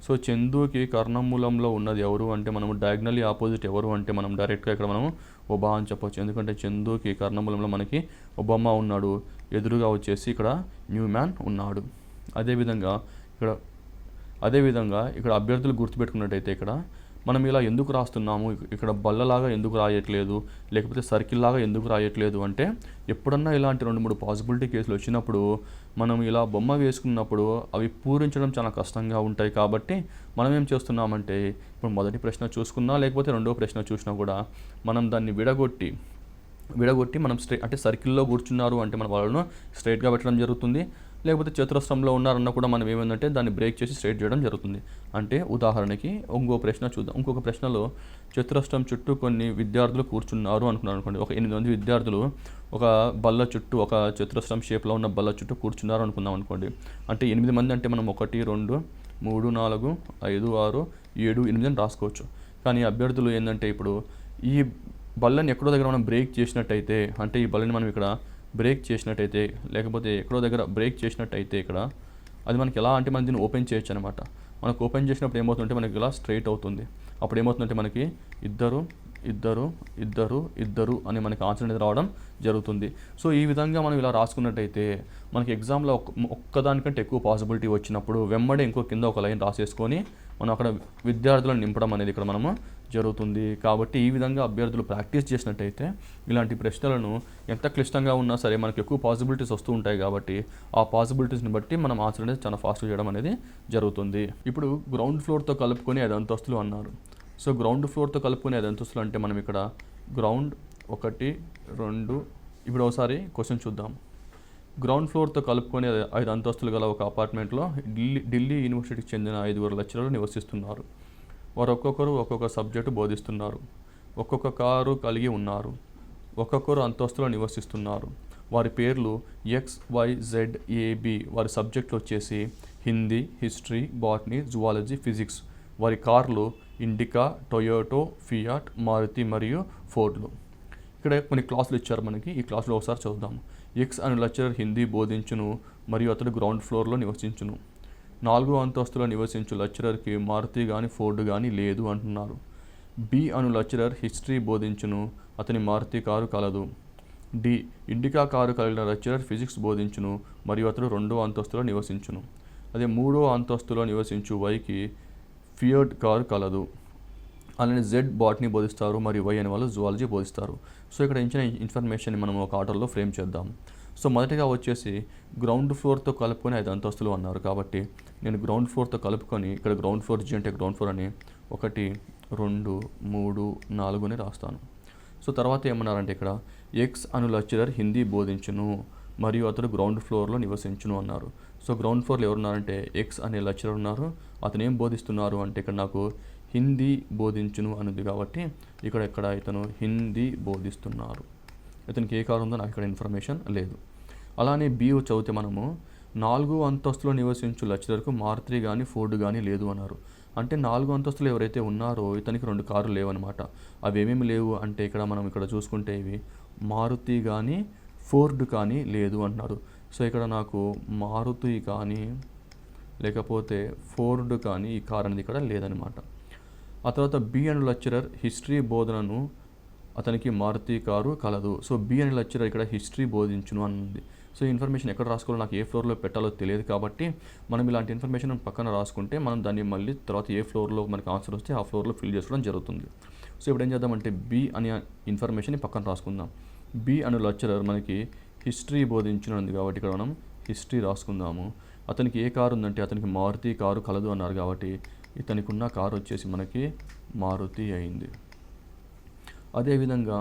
సో చందుకి కర్ణమూలంలో ఉన్నది ఎవరు అంటే మనము డయాగ్నల్లీ ఆపోజిట్ ఎవరు అంటే మనం డైరెక్ట్గా ఇక్కడ మనము ఒబా అని చెప్పొచ్చు. ఎందుకంటే చందుకి కర్ణమూలంలో మనకి ఒబామా ఉన్నాడు, ఎదురుగా వచ్చేసి ఇక్కడ న్యూ మ్యాన్ ఉన్నాడు. అదేవిధంగా ఇక్కడ అభ్యర్థులు గుర్తుపెట్టుకున్నట్టయితే ఇక్కడ మనం ఇలా ఎందుకు రాస్తున్నాము, ఇక్కడ బల్లలాగా ఎందుకు రాయట్లేదు లేకపోతే సర్కిల్ లాగా ఎందుకు రాయట్లేదు అంటే ఎప్పుడన్నా ఇలాంటి 2-3 పాసిబిలిటీ కేసులు వచ్చినప్పుడు మనం ఇలా బొమ్మ వేసుకున్నప్పుడు అవి పూరించడం చాలా కష్టంగా ఉంటాయి. కాబట్టి మనం ఏం చేస్తున్నామంటే ఇప్పుడు మొదటి ప్రశ్న చూసుకున్నా లేకపోతే రెండో ప్రశ్న చూసినా కూడా మనం దాన్ని విడగొట్టి మనం అంటే సర్కిల్లో కూర్చున్నారు అంటే మన వాళ్ళను స్ట్రైట్గా పెట్టడం జరుగుతుంది. లేకపోతే చతురస్రంలో ఉన్నారన్న కూడా మనం ఏమైందంటే దాన్ని బ్రేక్ చేసి స్ట్రైట్ చేయడం జరుగుతుంది. అంటే ఉదాహరణకి ఇంకో ప్రశ్న చూద్దాం. ఇంకొక ప్రశ్నలో చతురస్రం చుట్టూ కొన్ని విద్యార్థులు కూర్చున్నారు అనుకున్నారు అనుకోండి. ఒక 8 మంది విద్యార్థులు ఒక బల్ల చుట్టూ ఒక చతురస్రం షేప్లో ఉన్న బల్ల చుట్టూ కూర్చున్నారు అనుకుందాం అనుకోండి. అంటే 8 మంది అంటే మనం 1 2 3 4 5 6 7 8 అని రాసుకోవచ్చు. కానీ అభ్యర్థులు ఏంటంటే ఇప్పుడు ఈ బల్లని ఎక్కడో దగ్గర మనం బ్రేక్ చేసినట్టయితే, అంటే ఈ బల్లని మనం ఇక్కడ బ్రేక్ చేసినట్టయితే లేకపోతే ఎక్కడో దగ్గర బ్రేక్ చేసినట్టయితే ఇక్కడ అది మనకి ఎలా అంటే మనం దీన్ని ఓపెన్ చేయొచ్చు అనమాట. మనకు ఓపెన్ చేసినప్పుడు ఏమవుతుందంటే మనకి ఇలా స్ట్రైట్ అవుతుంది. అప్పుడు ఏమవుతుందంటే మనకి ఇద్దరు అని మనకి ఆన్సర్ అనేది రావడం జరుగుతుంది. సో ఈ విధంగా మనం ఇలా రాసుకున్నట్టయితే మనకి ఎగ్జామ్లో ఒక్కదానికంటే ఎక్కువ పాసిబిలిటీ వచ్చినప్పుడు వెంబడే ఇంకో కింద ఒక లైన్ రాసేసుకొని మనం అక్కడ విద్యార్థులను నింపడం అనేది ఇక్కడ మనము జరుగుతుంది. కాబట్టి ఈ విధంగా అభ్యర్థులు ప్రాక్టీస్ చేసినట్టయితే ఇలాంటి ప్రశ్నలను ఎంత క్లిష్టంగా ఉన్నా సరే మనకు ఎక్కువ పాసిబిలిటీస్ వస్తూ ఉంటాయి. కాబట్టి ఆ పాసిబిలిటీస్ని బట్టి మనం ఆన్సర్ అనేది చాలా ఫాస్ట్గా చేయడం అనేది జరుగుతుంది. ఇప్పుడు గ్రౌండ్ ఫ్లోర్తో కలుపుకొని 5 అంతస్తులు అన్నారు. సో గ్రౌండ్ ఫ్లోర్తో కలుపుకొని 5 అంతస్తులు అంటే మనం ఇక్కడ గ్రౌండ్ 1, 2 ఇప్పుడు ఒకసారి క్వశ్చన్ చూద్దాం. గ్రౌండ్ ఫ్లోర్తో కలుపుకొని 5 అంతస్తులు గల ఒక అపార్ట్మెంట్లో ఢిల్లీ యూనివర్సిటీకి చెందిన 5 లెక్చరర్లు నివసిస్తున్నారు. వారు ఒక్కొక్కరు ఒక్కొక్క సబ్జెక్టు బోధిస్తున్నారు. ఒక్కొక్క కారు కలిగి ఉన్నారు. ఒక్కొక్కరు అంతస్తులో నివసిస్తున్నారు. వారి పేర్లు XYZAB. వారి సబ్జెక్టులు వచ్చేసి Hindi, history, botany, zoology, physics. వారి కార్లు ఇండికా, టొయోటో, ఫియాట్, మారుతి మరియు ఫోర్డ్లు. ఇక్కడ కొన్ని క్లాసులు ఇచ్చారు మనకి. ఈ క్లాసులో ఒకసారి చదువుదాం. X అనే లెక్చరర్ హిందీ బోధించును మరియు అతడు గ్రౌండ్ ఫ్లోర్లో నివసించును. 4వ అంతస్తులో నివసించు లెక్చరర్కి మారుతి కానీ ఫోర్డ్ కానీ లేదు అంటున్నారు. B అను లెక్చరర్ హిస్టరీ బోధించును, అతని మారుతి కారు కలదు. D ఇండికా కారు కలిగిన లెక్చరర్ ఫిజిక్స్ బోధించును మరియు అతడు 2వ అంతస్తులో నివసించును. అదే 3వ అంతస్తులో నివసించు Yకి ఫియట్ కారు కలదు. అలానే Z బాటనీ బోధిస్తారు మరియు Y అనే వాళ్ళు జువాలజీ బోధిస్తారు. సో ఇక్కడ ఇచ్చిన ఇన్ఫర్మేషన్ మనం ఒక ఆర్డర్లో ఫ్రేమ్ చేద్దాం. సో మొదటిగా వచ్చేసి గ్రౌండ్ ఫ్లోర్తో కలుపుకొని 5 అంతస్తులు అన్నారు. కాబట్టి నేను గ్రౌండ్ ఫ్లోర్తో కలుపుకొని ఇక్కడ గ్రౌండ్ ఫ్లోర్ G అంటే గ్రౌండ్ ఫ్లోర్ అని 1, 2, 3, 4 అని రాస్తాను. సో తర్వాత ఏమన్నారంటే ఇక్కడ X అను లెక్చరర్ హిందీ బోధించును మరియు అతడు గ్రౌండ్ ఫ్లోర్లో నివసించును అన్నారు. సో గ్రౌండ్ ఫ్లోర్లో ఎవరున్నారంటే X అనే లెక్చరర్ ఉన్నారు. అతను ఏం బోధిస్తున్నారు అంటే ఇక్కడ నాకు హిందీ బోధించును అనుంది. కాబట్టి ఇక్కడ ఇతను హిందీ బోధిస్తున్నారు. ఇతనికి ఏ కారు ఉందో నాకు ఇక్కడ ఇన్ఫర్మేషన్ లేదు. అలానే B చదివితే మనము 4వ అంతస్తులో నివసించు లెక్చరర్కు మారుతి కానీ ఫోర్డ్ కానీ లేదు అన్నారు. అంటే 4వ అంతస్తులో ఎవరైతే ఉన్నారో ఇతనికి 2 కార్లు లేవన్నమాట. అవి ఏమేమి లేవు అంటే ఇక్కడ మనం ఇక్కడ చూసుకుంటే ఇవి మారుతి కానీ ఫోర్డ్ కానీ లేదు అంటున్నారు. సో ఇక్కడ నాకు మారుతి కానీ లేకపోతే ఫోర్డ్ కానీ ఈ కార్ అనేది ఇక్కడ లేదనమాట. ఆ తర్వాత B అనే లెక్చరర్ హిస్టరీ బోధనను, అతనికి మారుతి కారు కలదు. సో B అనే లెక్చరర్ ఇక్కడ హిస్టరీ బోధించును అన్నది. సో ఇన్ఫర్మేషన్ ఎక్కడ రాసుకోవాలో నాకు ఏ ఫ్లోర్లో పెట్టాలో తెలియదు. కాబట్టి మనం ఇలాంటి ఇన్ఫర్మేషన్ పక్కన రాసుకుంటే మనం దాన్ని మళ్ళీ తర్వాత ఏ ఫ్లోర్లో మనకి ఆన్సర్ వస్తే ఆ ఫ్లోర్లో ఫిల్ చేసుకోవడం జరుగుతుంది. సో ఇప్పుడు ఏం చేద్దామంటే B అనే ఇన్ఫర్మేషన్ పక్కన రాసుకుందాం. B అనే లెక్చరర్ మనకి హిస్టరీ బోధించును ఉంది కాబట్టి ఇక్కడ మనం హిస్టరీ రాసుకుందాము. అతనికి ఏ కారు ఉందంటే అతనికి మారుతి కారు కలదు అన్నారు. కాబట్టి ఇతనికి ఉన్న కారు వచ్చేసి మనకి మారుతి అయింది. అదేవిధంగా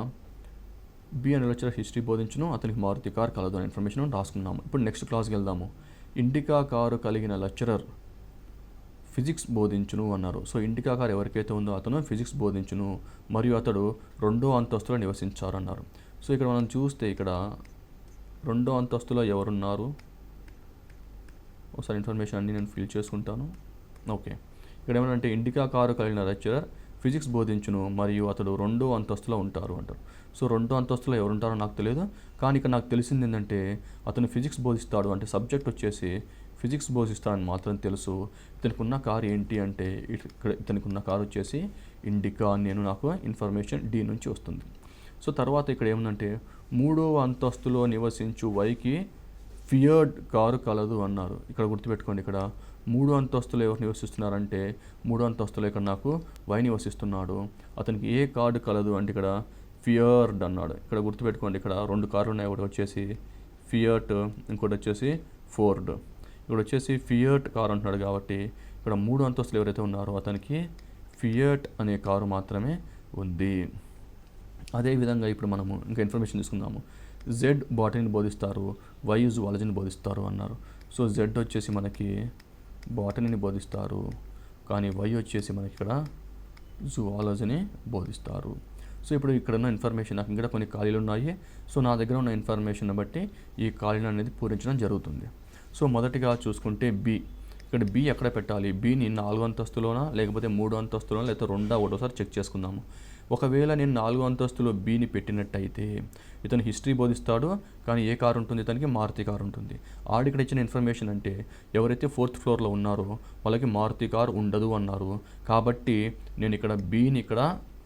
B అనే లెక్చరర్ హిస్టరీ బోధించును, అతనికి మారుతి కారు కలదు అనే ఇన్ఫర్మేషన్ రాసుకున్నాము. ఇప్పుడు నెక్స్ట్ క్లాస్కి వెళ్దాము. ఇండికా కారు కలిగిన లెక్చరర్ ఫిజిక్స్ బోధించును అన్నారు. సో ఇండికా కారు ఎవరికైతే ఉందో అతను ఫిజిక్స్ బోధించును మరియు అతడు 2వ అంతస్తులో నివసించారు అన్నారు. సో ఇక్కడ మనం చూస్తే ఇక్కడ 2వ అంతస్తులో ఎవరున్నారు ఒకసారి ఇన్ఫర్మేషన్ అన్నీ నేను ఫిల్ చేసుకుంటాను. ఓకే, ఇక్కడ ఏమంటే ఇండికా కారు కలిగిన లెక్చరర్ ఫిజిక్స్ బోధించును మరియు అతడు 2వ అంతస్తులో ఉంటారు అంటారు. సో 2వ అంతస్తులో ఎవరు ఉంటారో నాకు తెలియదు. కానీ ఇక్కడ నాకు తెలిసింది ఏంటంటే అతను ఫిజిక్స్ బోధిస్తాడు అంటే సబ్జెక్ట్ వచ్చేసి ఫిజిక్స్ బోధిస్తాడని మాత్రం తెలుసు. ఇతనికి ఉన్న కారు ఏంటి అంటే ఇక్కడ ఇతనికి ఉన్న కారు వచ్చేసి ఇండికా అని నాకు ఇన్ఫర్మేషన్ D నుంచి వస్తుంది. సో తర్వాత ఇక్కడ ఏముందంటే 3వ అంతస్తులో నివసించు Yకి ఫియట్ కారు కలదు అన్నారు. ఇక్కడ గుర్తుపెట్టుకోండి, ఇక్కడ 3వ అంతస్తులో ఎవరు నివసిస్తున్నారంటే 3వ అంతస్తులో ఇక్కడ నాకు Y నివసిస్తున్నాడు. అతనికి ఏ కార్డు కలదు అంటే ఇక్కడ ఫియర్డ్ అన్నాడు. ఇక్కడ గుర్తుపెట్టుకోండి, ఇక్కడ 2 కార్లు ఉన్నాయి. ఒకటి వచ్చేసి ఫియట్, ఇంకోటి వచ్చేసి ఫోర్డ్. ఇక్కడ వచ్చేసి ఫియట్ కారు అంటున్నాడు. కాబట్టి ఇక్కడ 3వ అంతస్తులు ఎవరైతే ఉన్నారో అతనికి ఫియట్ అనే కారు మాత్రమే ఉంది. అదేవిధంగా ఇప్పుడు మనము ఇంకా ఇన్ఫర్మేషన్ తీసుకుందాము. Z బాటనీని బోధిస్తారు, Y జువాలజీని బోధిస్తారు అన్నారు. సో Z వచ్చేసి మనకి బాటనీని బోధిస్తారు, కానీ Y వచ్చేసి మనకి ఇక్కడ జువాలజీని బోధిస్తారు. సో ఇప్పుడు ఇక్కడ ఉన్న ఇన్ఫర్మేషన్ నాకు ఇంకా కొన్ని ఖాళీలు ఉన్నాయి. సో నా దగ్గర ఉన్న ఇన్ఫర్మేషన్ బట్టి ఈ ఖాళీలు అనేది పూరించడం జరుగుతుంది. సో మొదటిగా చూసుకుంటే B. ఇక్కడ B ఎక్కడ పెట్టాలి? Bని 4వ అంతస్తులోనా లేకపోతే 3వ అంతస్తులోనా లేకపోతే 2వ ఒకటోసారి చెక్ చేసుకుందాము. ఒకవేళ నేను 4వ అంతస్తులో Bని పెట్టినట్టయితే ఇతను హిస్టరీ బోధిస్తాడు, కానీ ఏ కారు ఉంటుంది? ఇతనికి మారుతి కారు ఉంటుంది. ఇక్కడ ఇచ్చిన ఇన్ఫర్మేషన్ అంటే ఎవరైతే 4th ఫ్లోర్లో ఉన్నారో వాళ్ళకి మారుతి కారు ఉండదు అన్నారు. కాబట్టి నేను ఇక్కడ Bని ఇక్కడ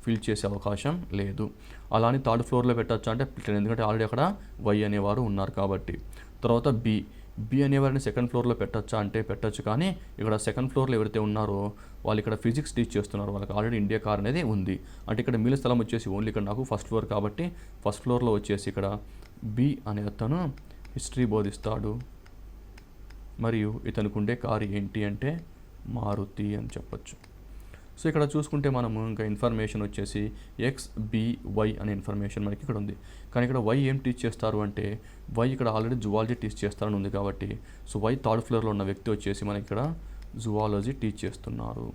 ఫిల్ చేసే అవకాశం లేదు. అలానే 3rd ఫ్లోర్లో పెట్టచ్చా అంటే ఎందుకంటే ఆల్రెడీ అక్కడ Y అనేవారు ఉన్నారు కాబట్టి. తర్వాత B బి అనేవారిని సెకండ్ ఫ్లోర్లో పెట్టచ్చా అంటే పెట్టచ్చు, కానీ ఇక్కడ సెకండ్ ఫ్లోర్లో ఎవరైతే ఉన్నారో వాళ్ళు ఇక్కడ ఫిజిక్స్ టీచ్ చేస్తున్నారు, వాళ్ళకి ఆల్రెడీ ఇండియా కార్ అనేది ఉంది. అంటే ఇక్కడ మిగిలిన స్థలం వచ్చేసి ఓన్లీ ఇక్కడ నాకు ఫస్ట్ ఫ్లోర్ కాబట్టి ఫస్ట్ ఫ్లోర్లో వచ్చేసి ఇక్కడ బి అనే అతను హిస్టరీ బోధిస్తాడు మరియు ఇతనికి ఉండే కారు ఏంటి అంటే మారుతి అని చెప్పచ్చు. సో ఇక్కడ చూసుకుంటే మనము ఇంకా ఇన్ఫర్మేషన్ వచ్చేసి XBY అనే ఇన్ఫర్మేషన్ మనకి ఇక్కడ ఉంది. కానీ ఇక్కడ వై ఏం టీచ్ చేస్తారు అంటే వై ఇక్కడ ఆల్రెడీ జువాలజీ టీచ్ చేస్తారని ఉంది కాబట్టి సో వై థర్డ్ ఫ్లోర్లో ఉన్న వ్యక్తి వచ్చేసి మనకి ఇక్కడ జువాలజీ టీచ్ చేస్తున్నారు.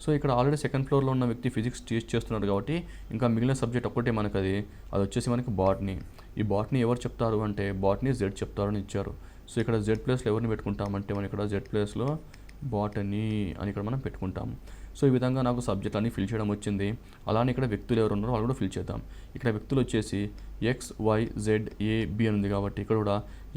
సో ఇక్కడ ఆల్రెడీ సెకండ్ ఫ్లోర్లో ఉన్న వ్యక్తి ఫిజిక్స్ టీచ్ చేస్తున్నారు కాబట్టి ఇంకా మిగిలిన సబ్జెక్ట్ ఒక్కటే మనకు అది వచ్చేసి మనకి బాటనీ. ఈ బాటనీ ఎవరు చెప్తారు అంటే బాటనీ జెడ్ చెప్తారని ఇచ్చారు. సో ఇక్కడ జెడ్ ప్లేస్లో ఎవరిని పెట్టుకుంటామంటే మనం ఇక్కడ జెడ్ ప్లేస్లో బాటనీ అని ఇక్కడ మనం పెట్టుకుంటాం. సో ఈ విధంగా నాకు సబ్జెక్ట్ అన్ని ఫిల్ చేయడం వచ్చింది. అలానే ఇక్కడ వ్యక్తులు ఎవరు ఉన్నారో వాళ్ళు కూడా ఫిల్ చేద్దాం. ఇక్కడ వ్యక్తులు వచ్చేసి XYZAB అని ఉంది కాబట్టి ఇక్కడ కూడా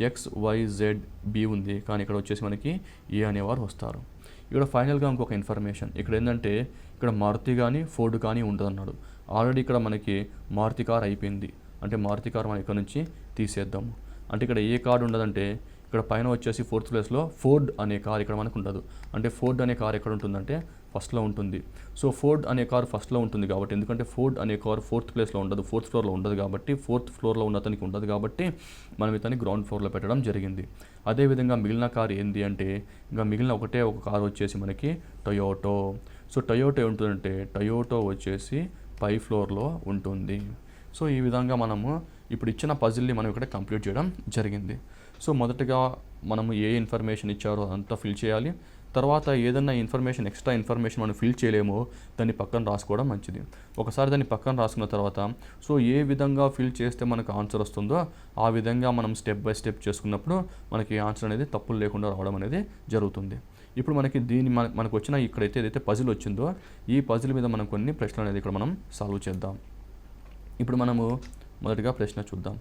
XYZB ఉంది, కానీ ఇక్కడ వచ్చేసి మనకి ఏ అనేవారు వస్తారు. ఇక్కడ ఫైనల్గా ఇంకొక ఇన్ఫర్మేషన్ ఇక్కడ ఏంటంటే ఇక్కడ మారుతి కానీ ఫోర్డ్ కానీ ఉండదు అన్నాడు. ఆల్రెడీ ఇక్కడ మనకి మారుతి కార్ అయిపోయింది, అంటే మారుతి కార్ మనం ఇక్కడ నుంచి తీసేద్దాము. అంటే ఇక్కడ ఏ కార్డు ఉండదంటే ఇక్కడ పైన వచ్చేసి ఫోర్త్ ప్లేస్లో ఫోర్డ్ అనే కార్ ఇక్కడ మనకు ఉండదు. అంటే ఫోర్డ్ అనే కార్ ఎక్కడ ఉంటుందంటే ఫస్ట్లో ఉంటుంది. సో ఫోర్డ్ అనే కార్ ఫస్ట్లో ఉంటుంది కాబట్టి, ఎందుకంటే ఫోర్డ్ అనే కార్ ఫోర్త్ ప్లేస్లో ఉండదు, ఫోర్త్ ఫ్లోర్లో ఉండదు కాబట్టి, ఫోర్త్ ఫ్లోర్లో ఉన్న అతనికి ఉండదు కాబట్టి మనం ఇతన్ని గ్రౌండ్ ఫ్లోర్లో పెట్టడం జరిగింది. అదేవిధంగా మిగిలిన కార్ ఏంటి అంటే ఇంకా మిగిలిన ఒకటే ఒక కార్ వచ్చేసి మనకి టొయోటో. సో టొయోటో ఏముంటుందంటే టొయోటో వచ్చేసి పై ఫ్లోర్లో ఉంటుంది. సో ఈ విధంగా మనము ఇప్పుడు ఇచ్చిన పజిల్ని మనం ఇక్కడ కంప్లీట్ చేయడం జరిగింది. సో మొదటగా మనము ఏ ఇన్ఫర్మేషన్ ఇచ్చారో అంతా ఫిల్ చేయాలి. తర్వాత ఏదైనా ఇన్ఫర్మేషన్ ఎక్స్ట్రా ఇన్ఫర్మేషన్ మనం ఫిల్ చేయలేమో దాన్ని పక్కన రాసుకోవడం మంచిది. ఒకసారి దాన్ని పక్కన రాసుకున్న తర్వాత సో ఏ విధంగా ఫిల్ చేస్తే మనకు ఆన్సర్ వస్తుందో ఆ విధంగా మనం స్టెప్ బై స్టెప్ చేసుకున్నప్పుడు మనకి ఆన్సర్ అనేది తప్పులు లేకుండా రావడం అనేది జరుగుతుంది. ఇప్పుడు మనకి మనకు వచ్చిన ఇక్కడైతే ఏదైతే పజిల్ వచ్చిందో ఈ పజిల్ మీద మనం కొన్ని ప్రశ్నలు అనేది ఇక్కడ మనం సాల్వ్ చేద్దాం. ఇప్పుడు మనము మొదటిగా ప్రశ్న చూద్దాం.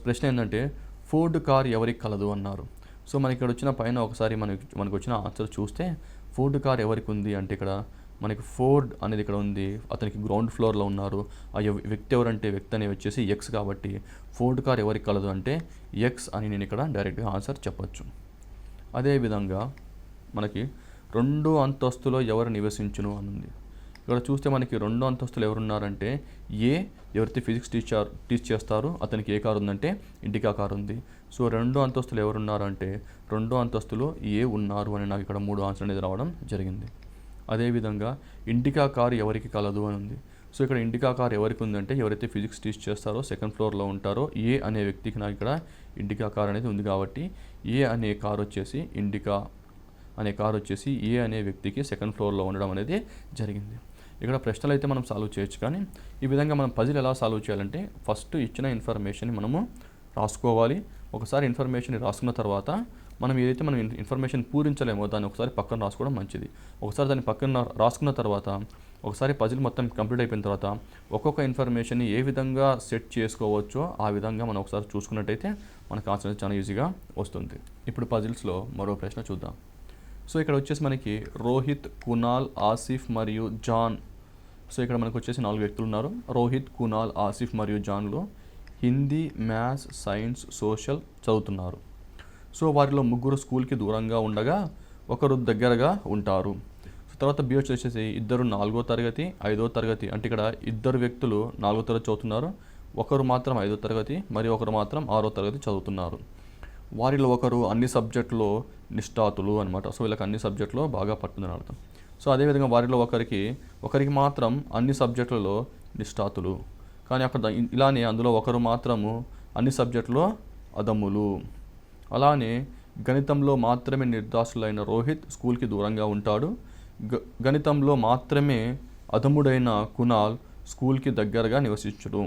ప్రశ్న ఏంటంటే ఫోర్డ్ కార్ ఎవరికి కలదు అన్నారు. సో మనకి ఇక్కడ వచ్చిన పైన ఒకసారి మనకు వచ్చిన ఆన్సర్ చూస్తే ఫోర్డ్ కార్ ఎవరికి ఉంది అంటే ఇక్కడ మనకి ఫోర్డ్ అనేది ఇక్కడ ఉంది, అతనికి గ్రౌండ్ ఫ్లోర్లో ఉన్నారు. ఆ వ్యక్తి ఎవరంటే వ్యక్తి అనేది వచ్చేసి X కాబట్టి ఫోర్డ్ కార్ ఎవరికి కలదు అంటే X అని నేను ఇక్కడ డైరెక్ట్గా ఆన్సర్ చెప్పచ్చు. అదేవిధంగా మనకి 2వ అంతస్తులో ఎవరు నివసించును అని ఉంది. ఇక్కడ చూస్తే మనకి 2వ అంతస్తులు ఎవరున్నారంటే ఎవరైతే ఫిజిక్స్ టీచ్ చేస్తారో అతనికి ఏ కారు ఉందంటే ఇండికా కారు ఉంది. సో 2వ అంతస్తులు ఎవరున్నారంటే 2వ అంతస్తులో ఉన్నారు అని నాకు ఇక్కడ 3 ఆన్సర్ అనేది రావడం జరిగింది. అదేవిధంగా ఇండికా కారు ఎవరికి కలదు అని ఉంది. సో ఇక్కడ ఇండికా కారు ఎవరికి ఉందంటే ఎవరైతే ఫిజిక్స్ టీచ్ చేస్తారో సెకండ్ ఫ్లోర్లో ఉంటారో అనే వ్యక్తికి నాకు ఇక్కడ ఇండికా కార్ అనేది ఉంది కాబట్టి అనే కారు వచ్చేసి ఇండికా అనే కారు వచ్చేసి అనే వ్యక్తికి సెకండ్ ఫ్లోర్లో ఉండడం అనేది జరిగింది. ఇక్కడ ప్రశ్నలు అయితే మనం సాల్వ్ చేయొచ్చు, కానీ ఈ విధంగా మనం పజిల్ ఎలా సాల్వ్ చేయాలంటే ఫస్ట్ ఇచ్చిన ఇన్ఫర్మేషన్ని మనము రాసుకోవాలి. ఒకసారి ఇన్ఫర్మేషన్ రాసుకున్న తర్వాత మనం ఏదైతే మనం ఇన్ఫర్మేషన్ పూరించలేమో దాన్ని ఒకసారి పక్కన రాసుకోవడం మంచిది. ఒకసారి దాన్ని పక్కన రాసుకున్న తర్వాత ఒకసారి పజిల్ మొత్తం కంప్లీట్ అయిపోయిన తర్వాత ఒక్కొక్క ఇన్ఫర్మేషన్ని ఏ విధంగా సెట్ చేసుకోవచ్చో ఆ విధంగా మనం ఒకసారి చూసుకున్నట్టయితే మనకు ఆన్సర్ చాలా ఈజీగా వస్తుంది. ఇప్పుడు పజిల్స్లో మరో ప్రశ్న చూద్దాం. సో ఇక్కడ వచ్చేసి మనకి రోహిత్, కునాల్, ఆసిఫ్ మరియు జాన్. సో ఇక్కడ మనకు వచ్చేసి 4 వ్యక్తులు ఉన్నారు. రోహిత్, కునాల్, ఆసిఫ్ మరియు జాన్లు హిందీ, మ్యాథ్స్, సైన్స్, సోషల్ చదువుతున్నారు. సో వారిలో 3 స్కూల్కి దూరంగా ఉండగా ఒకరు దగ్గరగా ఉంటారు. తర్వాత బి వచ్చేసి ఇద్దరు 4వ తరగతి 5వ తరగతి, అంటే ఇక్కడ 2 వ్యక్తులు 4వ తరగతి చదువుతున్నారు, ఒకరు మాత్రం 5వ తరగతి మరియు ఒకరు మాత్రం 6వ తరగతి చదువుతున్నారు. వారిలో ఒకరు అన్ని సబ్జెక్టులో నిష్ఠాతులు అనమాట. సో వీళ్ళకి అన్ని సబ్జెక్టులో బాగా పట్టుందని అర్థం. సో అదేవిధంగా వారిలో ఒకరికి మాత్రం అన్ని సబ్జెక్టులలో నిష్ఠాతులు, కానీ అక్కడ ఇలానే అందులో ఒకరు మాత్రము అన్ని సబ్జెక్టులో అదమ్ములు. అలానే గణితంలో మాత్రమే నిర్దాసులైన రోహిత్ స్కూల్కి దూరంగా ఉంటాడు. గణితంలో మాత్రమే అదముడైన కునాల్ స్కూల్కి దగ్గరగా నివసించుడు.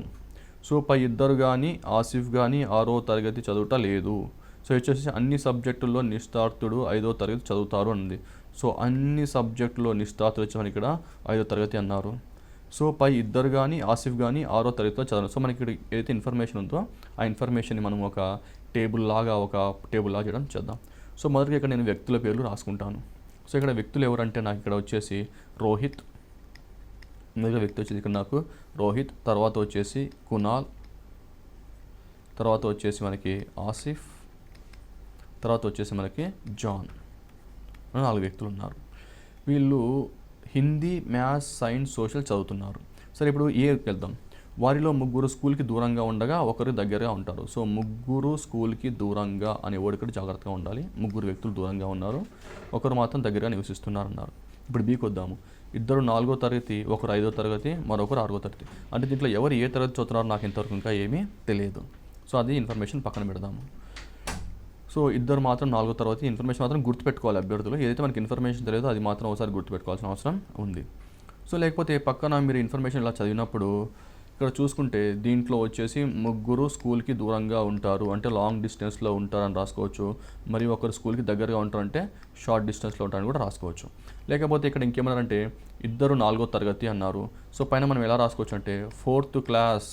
సో పై ఇద్దరు కానీ ఆసిఫ్ కానీ 6వ తరగతి చదువుట లేదు. సో వచ్చేసి అన్ని సబ్జెక్టుల్లో నిష్ఠాతుడు 5వ తరగతి చదువుతారు అన్నది. సో అన్ని సబ్జెక్టులో నిష్ఠాతులు వచ్చి ఇక్కడ 5వ తరగతి అన్నారు. సో పై ఇద్దరు కానీ ఆసిఫ్ కానీ 6వ తరగతిలో చదవరు. సో మనకి ఇక్కడ ఏదైతే ఇన్ఫర్మేషన్ ఉందో ఆ ఇన్ఫర్మేషన్ని మనం ఒక టేబుల్ లాగా చేయడం చేద్దాం. సో మొదటిగా ఇక్కడ నేను వ్యక్తుల పేర్లు రాసుకుంటాను. సో ఇక్కడ వ్యక్తులు ఎవరంటే నాకు ఇక్కడ వచ్చేసి రోహిత్, మొదటిగా వ్యక్తి వచ్చేసి ఇక్కడ నాకు రోహిత్, తర్వాత వచ్చేసి కునాల్, తర్వాత వచ్చేసి మనకి ఆసిఫ్, తర్వాత వచ్చేసి మనకి జాన్ 4 వ్యక్తులు ఉన్నారు. వీళ్ళు హిందీ, మ్యాథ్స్, సైన్స్, సోషల్ చదువుతున్నారు. సరే, ఇప్పుడు ఏకి వెళ్దాం. వారిలో ముగ్గురు స్కూల్కి దూరంగా ఉండగా ఒకరు దగ్గరగా ఉంటారు. సో ముగ్గురు స్కూల్కి దూరంగా అనే వర్డ్ ఇక్కడ జాగ్రత్తగా ఉండాలి. ముగ్గురు వ్యక్తులు దూరంగా ఉన్నారు, ఒకరు మాత్రం దగ్గరగా నివసిస్తున్నారు అన్నారు. ఇప్పుడు బీకి వద్దాము. ఇద్దరు 4వ తరగతి, ఒకరు 5వ తరగతి, మరొకరు 6వ తరగతి. అంటే దీంట్లో ఎవరు ఏ తరగతి చదువుతున్నారో నాకు ఇంతవరకు ఇంకా ఏమీ తెలియదు. సో అది ఇన్ఫర్మేషన్ పక్కన పెడదాము. సో ఇద్దరు మాత్రం 4వ తరగతి. ఇన్ఫర్మేషన్ మాత్రం గుర్తుపెట్టుకోవాలి అభ్యర్థులు. ఏదైతే మనకి ఇన్ఫర్మేషన్ తెలియదో అది మాత్రం ఒకసారి గుర్తుపెట్టుకోవాల్సిన అవసరం ఉంది. సో లేకపోతే పక్కన మీరు ఇన్ఫర్మేషన్ ఇలా చదివినప్పుడు ఇక్కడ చూసుకుంటే దీంట్లో వచ్చేసి ముగ్గురు స్కూల్కి దూరంగా ఉంటారు అంటే లాంగ్ డిస్టెన్స్లో ఉంటారని రాసుకోవచ్చు. మరియు ఒకరు స్కూల్కి దగ్గరగా ఉంటారంటే షార్ట్ డిస్టెన్స్లో ఉంటారని కూడా రాసుకోవచ్చు. లేకపోతే ఇక్కడ ఇంకేమన్నారంటే ఇద్దరు 4వ తరగతి అన్నారు. సో పైన మనం ఎలా రాసుకోవచ్చు అంటే 4th క్లాస్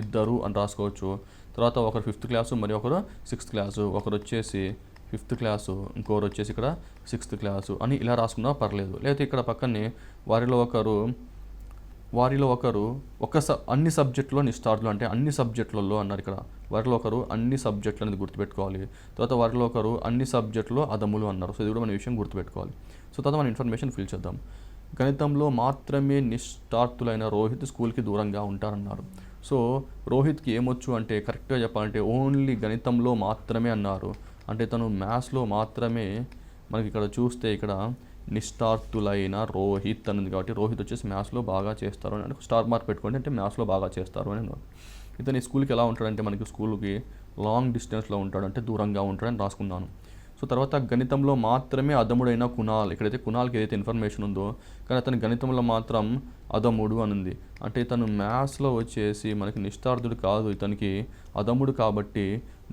ఇద్దరు అని రాసుకోవచ్చు. తర్వాత ఒకరు 5th క్లాసు మరియు ఒకరు 6th క్లాసు, ఒకరు వచ్చేసి 5th క్లాసు, ఇంకొకరు వచ్చేసి ఇక్కడ 6th క్లాసు అని ఇలా రాసుకున్నా పర్లేదు. లేకపోతే ఇక్కడ పక్కనే వారిలో ఒకరు అన్ని సబ్జెక్టులో నిష్ఠాతులు అంటే అన్ని సబ్జెక్టులలో అన్నారు. ఇక్కడ వారిలో ఒకరు అన్ని సబ్జెక్టులు అనేది గుర్తుపెట్టుకోవాలి. తర్వాత వారిలో ఒకరు అన్ని సబ్జెక్టులో అదములు అన్నారు. సో ఇది కూడా మన విషయం గుర్తుపెట్టుకోవాలి. సో తర్వాత మన ఇన్ఫర్మేషన్ ఫిల్ చేద్దాం. గణితంలో మాత్రమే నిష్ఠాతులైన రోహిత్ స్కూల్కి దూరంగా ఉంటారన్నారు. సో రోహిత్కి ఏమొచ్చు అంటే కరెక్ట్గా చెప్పాలంటే ఓన్లీ గణితంలో మాత్రమే అన్నారు. అంటే తను మ్యాథ్స్లో మాత్రమే మనకి ఇక్కడ చూస్తే ఇక్కడ నిష్ఠాతులైన రోహిత్ అన్నది కాబట్టి రోహిత్ వచ్చేసి మ్యాథ్స్లో బాగా చేస్తారు అని అంటే స్టార్ మార్క్ పెట్టుకోండి. అంటే మ్యాథ్స్లో బాగా చేస్తారు అని ఇతను స్కూల్కి ఎలా ఉంటాడంటే మనకి స్కూల్కి లాంగ్ డిస్టెన్స్లో ఉంటాడు అంటే దూరంగా ఉంటాడని రాసుకున్నాను. సో తర్వాత గణితంలో మాత్రమే అదముడైన కునాల్, ఇక్కడైతే కునాల్కి ఏదైతే ఇన్ఫర్మేషన్ ఉందో కానీ అతని గణితంలో మాత్రం అదముడు అని ఉంది. అంటే ఇతను మ్యాథ్స్లో వచ్చేసి మనకి నిష్ఠార్థుడు కాదు, ఇతనికి అదముడు కాబట్టి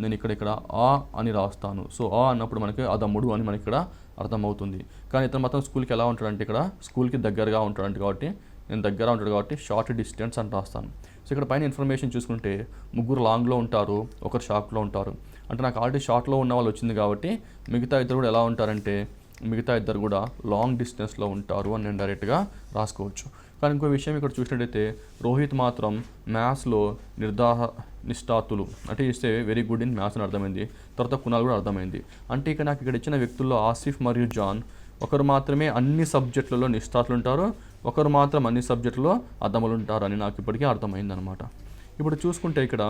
నేను ఇక్కడ ఆ అని రాస్తాను. సో ఆ అన్నప్పుడు మనకి అదముడు అని మనకి ఇక్కడ అర్థమవుతుంది. కానీ ఇతను మాత్రం స్కూల్కి ఎలా ఉంటాడంటే ఇక్కడ స్కూల్కి దగ్గరగా ఉంటాడంటే కాబట్టి నేను దగ్గర ఉంటాడు కాబట్టి షార్ట్ డిస్టెన్స్ అని రాస్తాను. సో ఇక్కడ పైన ఇన్ఫర్మేషన్ చూసుకుంటే ముగ్గురు లాంగ్లో ఉంటారు, ఒకరు షార్ట్లో ఉంటారు. అంటే నాకు ఆల్రెడీ షార్ట్లో ఉన్న వాళ్ళు వచ్చింది కాబట్టి మిగతా ఇద్దరు కూడా ఎలా ఉంటారంటే మిగతా ఇద్దరు కూడా లాంగ్ డిస్టెన్స్లో ఉంటారు అని నేను డైరెక్ట్గా రాసుకోవచ్చు. కానీ ఇంకో విషయం ఇక్కడ చూసినట్టయితే రోహిత్ మాత్రం మ్యాథ్స్లో నిష్ఠాతులు అంటే ఇస్తే వెరీ గుడ్ ఇన్ మ్యాథ్స్ అని అర్థమైంది. తర్వాత కునాల్ కూడా అర్థమైంది. అంటే ఇక నాకు ఇక్కడ ఇచ్చిన వ్యక్తుల్లో ఆసిఫ్ మరియు జాన్ ఒకరు మాత్రమే అన్ని సబ్జెక్టులలో నిష్ఠాతులు ఉంటారు, ఒకరు మాత్రం అన్ని సబ్జెక్టులో అద్దములు ఉంటారు అని నాకు ఇప్పటికీ అర్థమైంది అనమాట. ఇప్పుడు చూసుకుంటే ఇక్కడ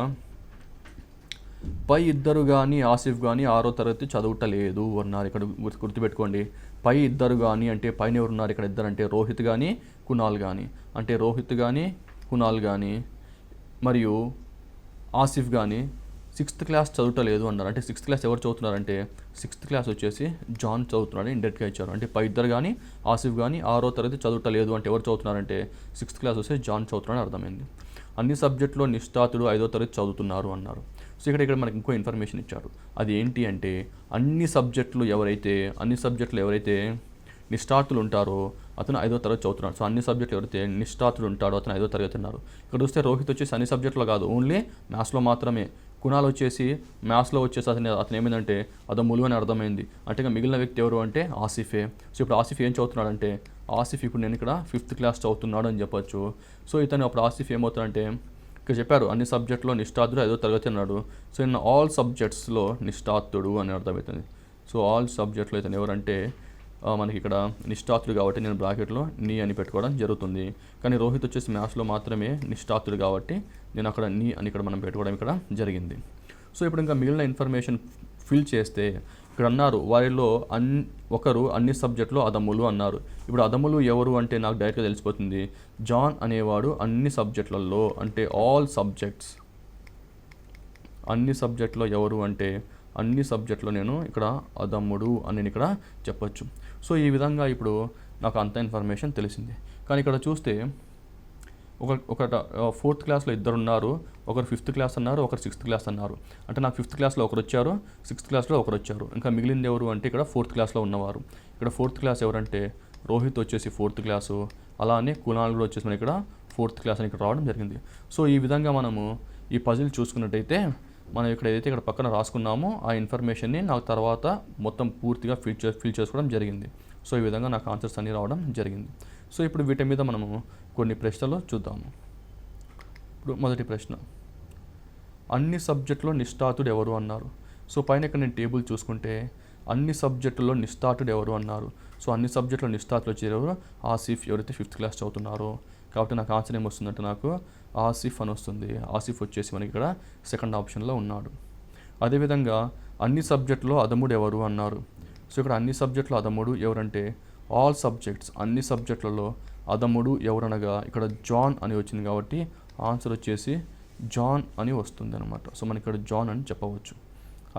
పై ఇద్దరు కానీ ఆసిఫ్ కానీ 6వ తరగతి చదువుటలేదు అన్నారు. ఇక్కడ గుర్తుపెట్టుకోండి, పై ఇద్దరు కానీ అంటే పైన ఎవరున్నారు ఇక్కడ ఇద్దరు అంటే రోహిత్ కానీ కునాల్ కానీ, అంటే రోహిత్ కానీ కునాల్ కానీ మరియు ఆసిఫ్ కానీ 6th క్లాస్ చదువుటలేదు అన్నారు. అంటే 6th క్లాస్ ఎవరు చదువుతున్నారంటే 6th క్లాస్ వచ్చేసి జాన్ చదువుతున్నాడు ఇండైరెక్ట్గా ఇచ్చారు. అంటే పై ఇద్దరు కానీ ఆసిఫ్ కానీ 6వ తరగతి చదువుటలేదు అంటే ఎవరు చదువుతున్నారంటే 6th క్లాస్ వచ్చేసి జాన్ చదువుతున్నాడని అర్థమైంది. అన్ని సబ్జెక్టులో నిష్ఠాతుడు 5వ తరగతి చదువుతున్నారు అన్నారు. సో ఇక్కడ మనకి ఇంకో ఇన్ఫర్మేషన్ ఇచ్చారు. అది ఏంటి అంటే అన్ని సబ్జెక్టులు ఎవరైతే నిష్ఠాతులు ఉంటారో అతను 5వ తరగతి చదువుతున్నాడు. సో అన్ని సబ్జెక్టులు ఎవరైతే నిష్ఠాతులు ఉంటాడో అతను 5వ తరగతి ఉన్నారు. ఇక్కడ చూస్తే రోహిత్ వచ్చేసి అన్ని సబ్జెక్టులో కాదు, ఓన్లీ మ్యాథ్స్లో మాత్రమే. కునాల్ వచ్చేసి మ్యాథ్స్లో వచ్చేసి అతను ఏమైందంటే అదములు అని అర్థమైంది. అంటే మిగిలిన వ్యక్తి ఎవరు అంటే ఆసిఫే. సో ఇప్పుడు ఆసిఫ్ ఏం చదువుతున్నాడంటే ఆసిఫ్ ఇప్పుడు నేను ఇక్కడ 5th క్లాస్ చదువుతున్నాడు అని చెప్పొచ్చు. సో ఇతను అప్పుడు ఆసిఫ్ ఏమవుతాడంటే ఇక్కడ చెప్పారు అన్ని సబ్జెక్టులో నిష్ఠాతుడు 5వ తరగతి అన్నాడు. సో ఇన్ ఆల్ సబ్జెక్ట్స్లో నిష్ఠాతుడు అని అర్థమవుతుంది. సో ఆల్ సబ్జెక్టులో ఇతను ఎవరంటే మనకి ఇక్కడ నిష్ఠాతుడు కాబట్టి నేను బ్రాకెట్లో నీ అని పెట్టుకోవడం జరుగుతుంది. కానీ రోహిత్ వచ్చేసి మ్యాథ్స్లో మాత్రమే నిష్ఠాతుడు కాబట్టి నేను అక్కడ నీ అని ఇక్కడ మనం పెట్టుకోవడం ఇక్కడ జరిగింది. సో ఇప్పుడు ఇంకా మిగిలిన ఇన్ఫర్మేషన్ ఫిల్ చేస్తే ఇక్కడ అన్నారు వారిలో ఒకరు అన్ని సబ్జెక్టులో అదములు అన్నారు. ఇప్పుడు అదములు ఎవరు అంటే నాకు డైరెక్ట్గా తెలిసిపోతుంది. జాన్ అనేవాడు అన్ని సబ్జెక్టులలో అంటే ఆల్ సబ్జెక్ట్స్, అన్ని సబ్జెక్టులో ఎవరు అంటే అన్ని సబ్జెక్టులో నేను ఇక్కడ అదమ్ముడు అని నేను ఇక్కడ చెప్పొచ్చు. సో ఈ విధంగా ఇప్పుడు నాకు అంత ఇన్ఫర్మేషన్ తెలిసింది. కానీ ఇక్కడ చూస్తే ఒక 4th క్లాస్లో ఇద్దరు ఉన్నారు, ఒకరు 5th క్లాస్ అన్నారు, ఒకరు 6th క్లాస్ అన్నారు. అంటే నాకు 5th క్లాస్లో ఒకరు వచ్చారు, 6th క్లాస్లో ఒకరు వచ్చారు. ఇంకా మిగిలింది ఎవరు అంటే ఇక్కడ 4th క్లాస్లో ఉన్నవారు. ఇక్కడ 4th క్లాస్ ఎవరంటే రోహిత్ వచ్చేసి 4th క్లాసు, అలానే కునాల్ కూడా వచ్చేసి మన ఇక్కడ 4th క్లాస్ అని ఇక్కడ రావడం జరిగింది. సో ఈ విధంగా మనము ఈ పజిల్ చూసుకున్నట్టయితే మనం ఇక్కడ ఏదైతే ఇక్కడ పక్కన రాసుకున్నామో ఆ ఇన్ఫర్మేషన్ని నాకు తర్వాత మొత్తం పూర్తిగా ఫిల్ చేసుకోవడం జరిగింది. సో ఈ విధంగా నాకు ఆన్సర్స్ అన్నీ రావడం జరిగింది. సో ఇప్పుడు వీటి మీద మనము కొన్ని ప్రశ్నలు చూద్దాము. ఇప్పుడు మొదటి ప్రశ్న, అన్ని సబ్జెక్టులో నిష్ఠాతుడు ఎవరు అన్నారు. సో పైన ఇక్కడ నేను టేబుల్ చూసుకుంటే అన్ని సబ్జెక్టుల్లో నిష్ఠాతుడు ఎవరు అన్నారు. సో అన్ని సబ్జెక్టులో నిష్ఠాతులు వచ్చే ఎవరు, ఆసిఫ్, ఎవరైతే 5th క్లాస్ చదువుతున్నారో. కాబట్టి నాకు ఆన్సర్ ఏమొస్తుందంటే నాకు ఆసిఫ్ అని వస్తుంది. ఆసిఫ్ వచ్చేసి మనకి ఇక్కడ సెకండ్ ఆప్షన్లో ఉన్నాడు. అదేవిధంగా అన్ని సబ్జెక్టులో అదముడు ఎవరు అన్నారు. సో ఇక్కడ అన్ని సబ్జెక్టులో అదముడు ఎవరంటే ఆల్ సబ్జెక్ట్స్, అన్ని సబ్జెక్టులలో అదముడు ఎవరనగా ఇక్కడ జాన్ అని వచ్చింది కాబట్టి ఆన్సర్ వచ్చేసి జాన్ అని వస్తుంది అనమాట. సో మనకి ఇక్కడ జాన్ అని చెప్పవచ్చు.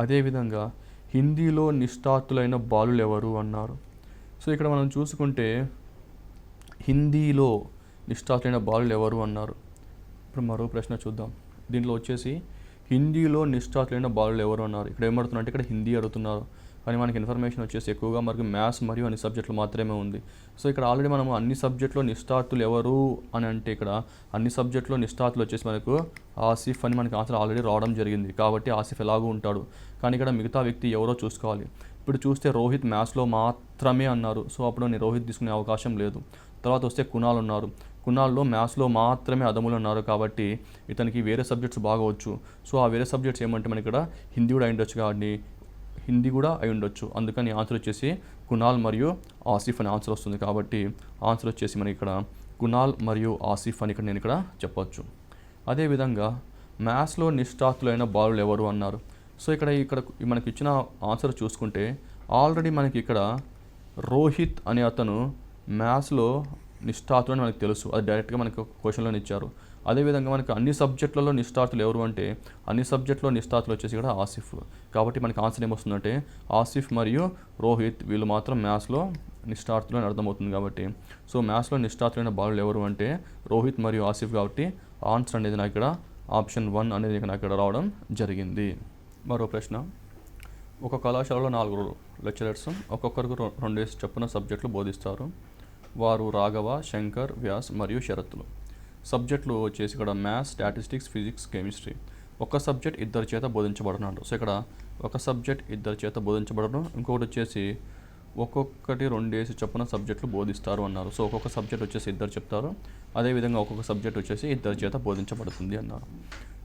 అదేవిధంగా హిందీలో నిష్ఠాతులైన బాలులు ఎవరు అన్నారు. సో ఇక్కడ మనం చూసుకుంటే హిందీలో నిష్ఠాతులైన బాలులు ఎవరు అన్నారు. ఇప్పుడు మరో ప్రశ్న చూద్దాం. దీంట్లో వచ్చేసి హిందీలో నిష్ఠాతులైన బాలులు ఎవరు అన్నారు. ఇక్కడ ఏమడుతున్నారు, ఇక్కడ హిందీ అడుగుతున్నారు. కానీ మనకి ఇన్ఫర్మేషన్ వచ్చేసి ఎక్కువగా మనకి మ్యాథ్స్ మరియు అన్ని సబ్జెక్టులు మాత్రమే ఉంది. సో ఇక్కడ ఆల్రెడీ మనము అన్ని సబ్జెక్టులో నిష్ఠాతులు ఎవరు అని అంటే ఇక్కడ అన్ని సబ్జెక్టులో నిష్ఠాతులు వచ్చేసి మనకు ఆసిఫ్ అని మనకి ఆన్సర్ ఆల్రెడీ రావడం జరిగింది. కాబట్టి ఆసిఫ్ ఎలాగూ ఉంటాడు. కానీ ఇక్కడ మిగతా వ్యక్తి ఎవరో చూసుకోవాలి. ఇప్పుడు చూస్తే రోహిత్ మ్యాథ్స్లో మాత్రమే అన్నారు. సో అప్పుడు నేను రోహిత్ తీసుకునే అవకాశం లేదు. తర్వాత వస్తే కునాల్ ఉన్నారు. కునాల్లో మ్యాథ్స్లో మాత్రమే అదములు ఉన్నారు. కాబట్టి ఇతనికి వేరే సబ్జెక్ట్స్ బాగా వచ్చు. సో ఆ వేరే సబ్జెక్ట్స్ ఏమంటే మనకి ఇక్కడ హిందీ కూడా అయి ఉండొచ్చు, కాబట్టి హిందీ కూడా అయి ఉండొచ్చు. అందుకని ఆన్సర్ వచ్చేసి కునాల్ మరియు ఆసిఫ్ అని ఆన్సర్ వస్తుంది. కాబట్టి ఆన్సర్ వచ్చేసి మనకి ఇక్కడ కునాల్ మరియు ఆసిఫ్ అని ఇక్కడ నేను ఇక్కడ చెప్పొచ్చు. అదేవిధంగా మ్యాథ్స్లో నిష్ఠాతులైన బాలులు ఎవరు అన్నారు. సో ఇక్కడ మనకి ఇచ్చిన ఆన్సర్ చూసుకుంటే ఆల్రెడీ మనకి ఇక్కడ రోహిత్ అనే అతను మ్యాథ్స్లో నిష్ఠాతులు అని మనకు తెలుసు. అది డైరెక్ట్గా మనకు క్వశ్చన్లోనే ఇచ్చారు. అదేవిధంగా మనకు అన్ని సబ్జెక్టులలో నిష్ఠాతులు ఎవరు అంటే అన్ని సబ్జెక్టులో నిష్ఠాతులు వచ్చేసి ఇక్కడ ఆసిఫ్. కాబట్టి మనకి ఆన్సర్ ఏమొస్తుందంటే ఆసిఫ్ మరియు రోహిత్ వీళ్ళు మాత్రం మ్యాథ్స్లో నిష్ఠాతులు అని అర్థమవుతుంది. కాబట్టి సో మ్యాథ్స్లో నిష్ఠాతులైన బాలులు ఎవరు అంటే రోహిత్ మరియు ఆసిఫ్. కాబట్టి ఆన్సర్ అనేది నాకు ఇక్కడ ఆప్షన్ 1 అనేది నాకు ఇక్కడ రావడం జరిగింది. మరో ప్రశ్న, ఒక కళాశాలలో 4 లెక్చరర్స్ ఒక్కొక్కరికి 2 చొప్పున సబ్జెక్టులు బోధిస్తారు. వారు రాఘవ, శంకర్, వ్యాస్ మరియు శరత్లు. సబ్జెక్టులు వచ్చేసి ఇక్కడ మ్యాథ్స్, స్టాటిస్టిక్స్, ఫిజిక్స్, కెమిస్ట్రీ. ఒక సబ్జెక్ట్ 2 చేత బోధించబడుతున్నాడు. సో ఇక్కడ ఒక సబ్జెక్ట్ 2 చేత బోధించబడడం, ఇంకొకటి వచ్చేసి ఒక్కొక్కటి 2 చొప్పున సబ్జెక్టులు బోధిస్తారు అన్నారు. సో ఒక్కొక్క సబ్జెక్ట్ వచ్చేసి 2 చెప్తారు. అదేవిధంగా ఒక్కొక్క సబ్జెక్ట్ వచ్చేసి 2 చేత బోధించబడుతుంది అన్నారు.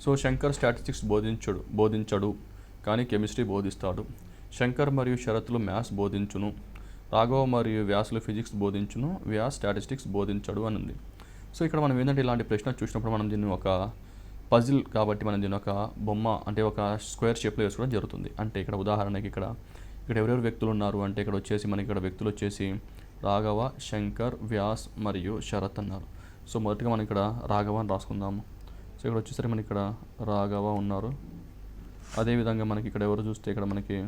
సో శంకర్ స్టాటిస్టిక్స్ బోధించడు కానీ కెమిస్ట్రీ బోధిస్తాడు. శంకర్ మరియు శరత్లు మ్యాథ్స్ బోధించును. రాఘవ మరియు వ్యాసులు ఫిజిక్స్ బోధించును. వ్యాస్ స్టాటిస్టిక్స్ బోధించడు అని ఉంది. సో ఇక్కడ మనం ఏంటంటే ఇలాంటి ప్రశ్న చూసినప్పుడు మనం దీన్ని ఒక పజిల్ కాబట్టి మనం దీన్ని ఒక బొమ్మ అంటే ఒక స్క్వేర్ షేప్లో వేసుకోవడం జరుగుతుంది. అంటే ఇక్కడ ఉదాహరణకి ఇక్కడ ఎవరెవరు వ్యక్తులు ఉన్నారు అంటే ఇక్కడ వచ్చేసి మనకి ఇక్కడ వ్యక్తులు వచ్చేసి రాఘవ, శంకర్, వ్యాస్ మరియు శరత్ అన్నారు. సో మొదటిగా మనం ఇక్కడ రాఘవ అని రాసుకుందాము. సో ఇక్కడ వచ్చేసరికి మనకి ఇక్కడ రాఘవ ఉన్నారు. అదేవిధంగా మనకి ఇక్కడ ఎవరు చూస్తే ఇక్కడ మనకి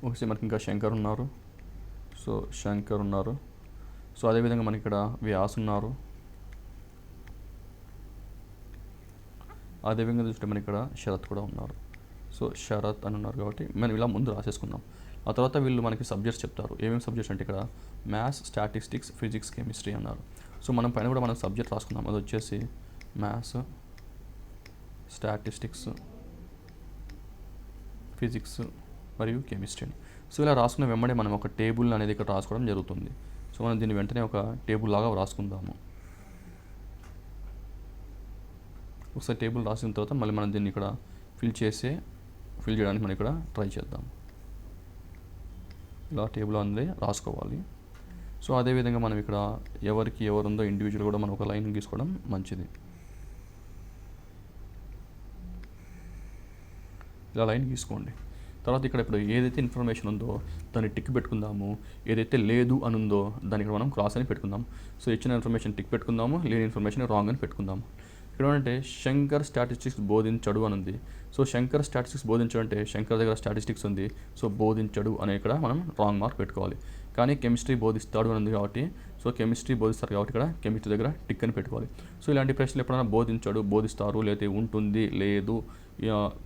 ఒకసారి మనకి ఇంకా శంకర్ ఉన్నారు. సో శంకర్ ఉన్నారు. సో అదేవిధంగా మనకి ఇక్కడ వ్యాస్ ఉన్నారు. అదేవిధంగా చూస్తే మనకి ఇక్కడ శరత్ కూడా ఉన్నారు. సో శరత్ అని ఉన్నారు కాబట్టి మనం ఇలా ముందు రాసేసుకుందాం. ఆ తర్వాత వీళ్ళు మనకి సబ్జెక్ట్స్ చెప్తారు. ఏమేమి సబ్జెక్ట్స్ అంటే ఇక్కడ మ్యాథ్స్, స్టాటిస్టిక్స్, ఫిజిక్స్, కెమిస్ట్రీ అన్నారు. సో మనం పైన కూడా మనం సబ్జెక్ట్ రాసుకుందాం. అది వచ్చేసి మ్యాథ్స్, స్టాటిస్టిక్స్, ఫిజిక్స్ మరియు కెమిస్ట్రీ. సో ఇలా రాసుకున్న వెంబడే మనం ఒక టేబుల్ అనేది ఇక్కడ రాసుకోవడం జరుగుతుంది. సో మనం దీన్ని వెంటనే ఒక టేబుల్ లాగా రాసుకుందాము. ఒకసారి టేబుల్ రాసిన తర్వాత మళ్ళీ మనం దీన్ని ఇక్కడ ఫిల్ చేయడానికి మనం ఇక్కడ ట్రై చేద్దాం. ఇలా టేబుల్ అనేది రాసుకోవాలి. సో అదేవిధంగా మనం ఇక్కడ ఎవరికి ఎవరు ఉందో ఇండివిజువల్ కూడా మనం ఒక లైన్ గీసుకోవడం మంచిది. ఇలా లైన్ గీసుకోండి. తర్వాత ఇక్కడ ఇప్పుడు ఏదైతే ఇన్ఫర్మేషన్ ఉందో దాన్ని టిక్ పెట్టుకుందాము. ఏదైతే లేదు అని ఉందో దాన్ని ఇక్కడ మనం క్రాస్ అని పెట్టుకుందాం. సో ఇచ్చిన ఇన్ఫర్మేషన్ టిక్ పెట్టుకుందాము, లేని ఇన్ఫర్మేషన్ రాంగ్ అని పెట్టుకుందాము. ఇక్కడ ఏంటంటే శంకర్ స్టాటిస్టిక్స్ బోధించడు అని ఉంది. సో శంకర్ స్టాటిస్టిక్స్ బోధించడు అంటే శంకర్ దగ్గర స్టాటిస్టిక్స్ ఉంది. సో బోధించడు అనే ఇక్కడ మనం రాంగ్ మార్క్ పెట్టుకోవాలి. కానీ కెమిస్ట్రీ బోధిస్తాడు అని ఉంది కాబట్టి సో కెమిస్ట్రీ బోధిస్తారు కాబట్టి ఇక్కడ కెమిస్ట్రీ దగ్గర టిక్ అని పెట్టుకోవాలి. సో ఇలాంటి ప్రశ్నలు ఎప్పుడైనా బోధించడు, బోధిస్తారు, లేకపోతే ఉంటుంది, లేదు,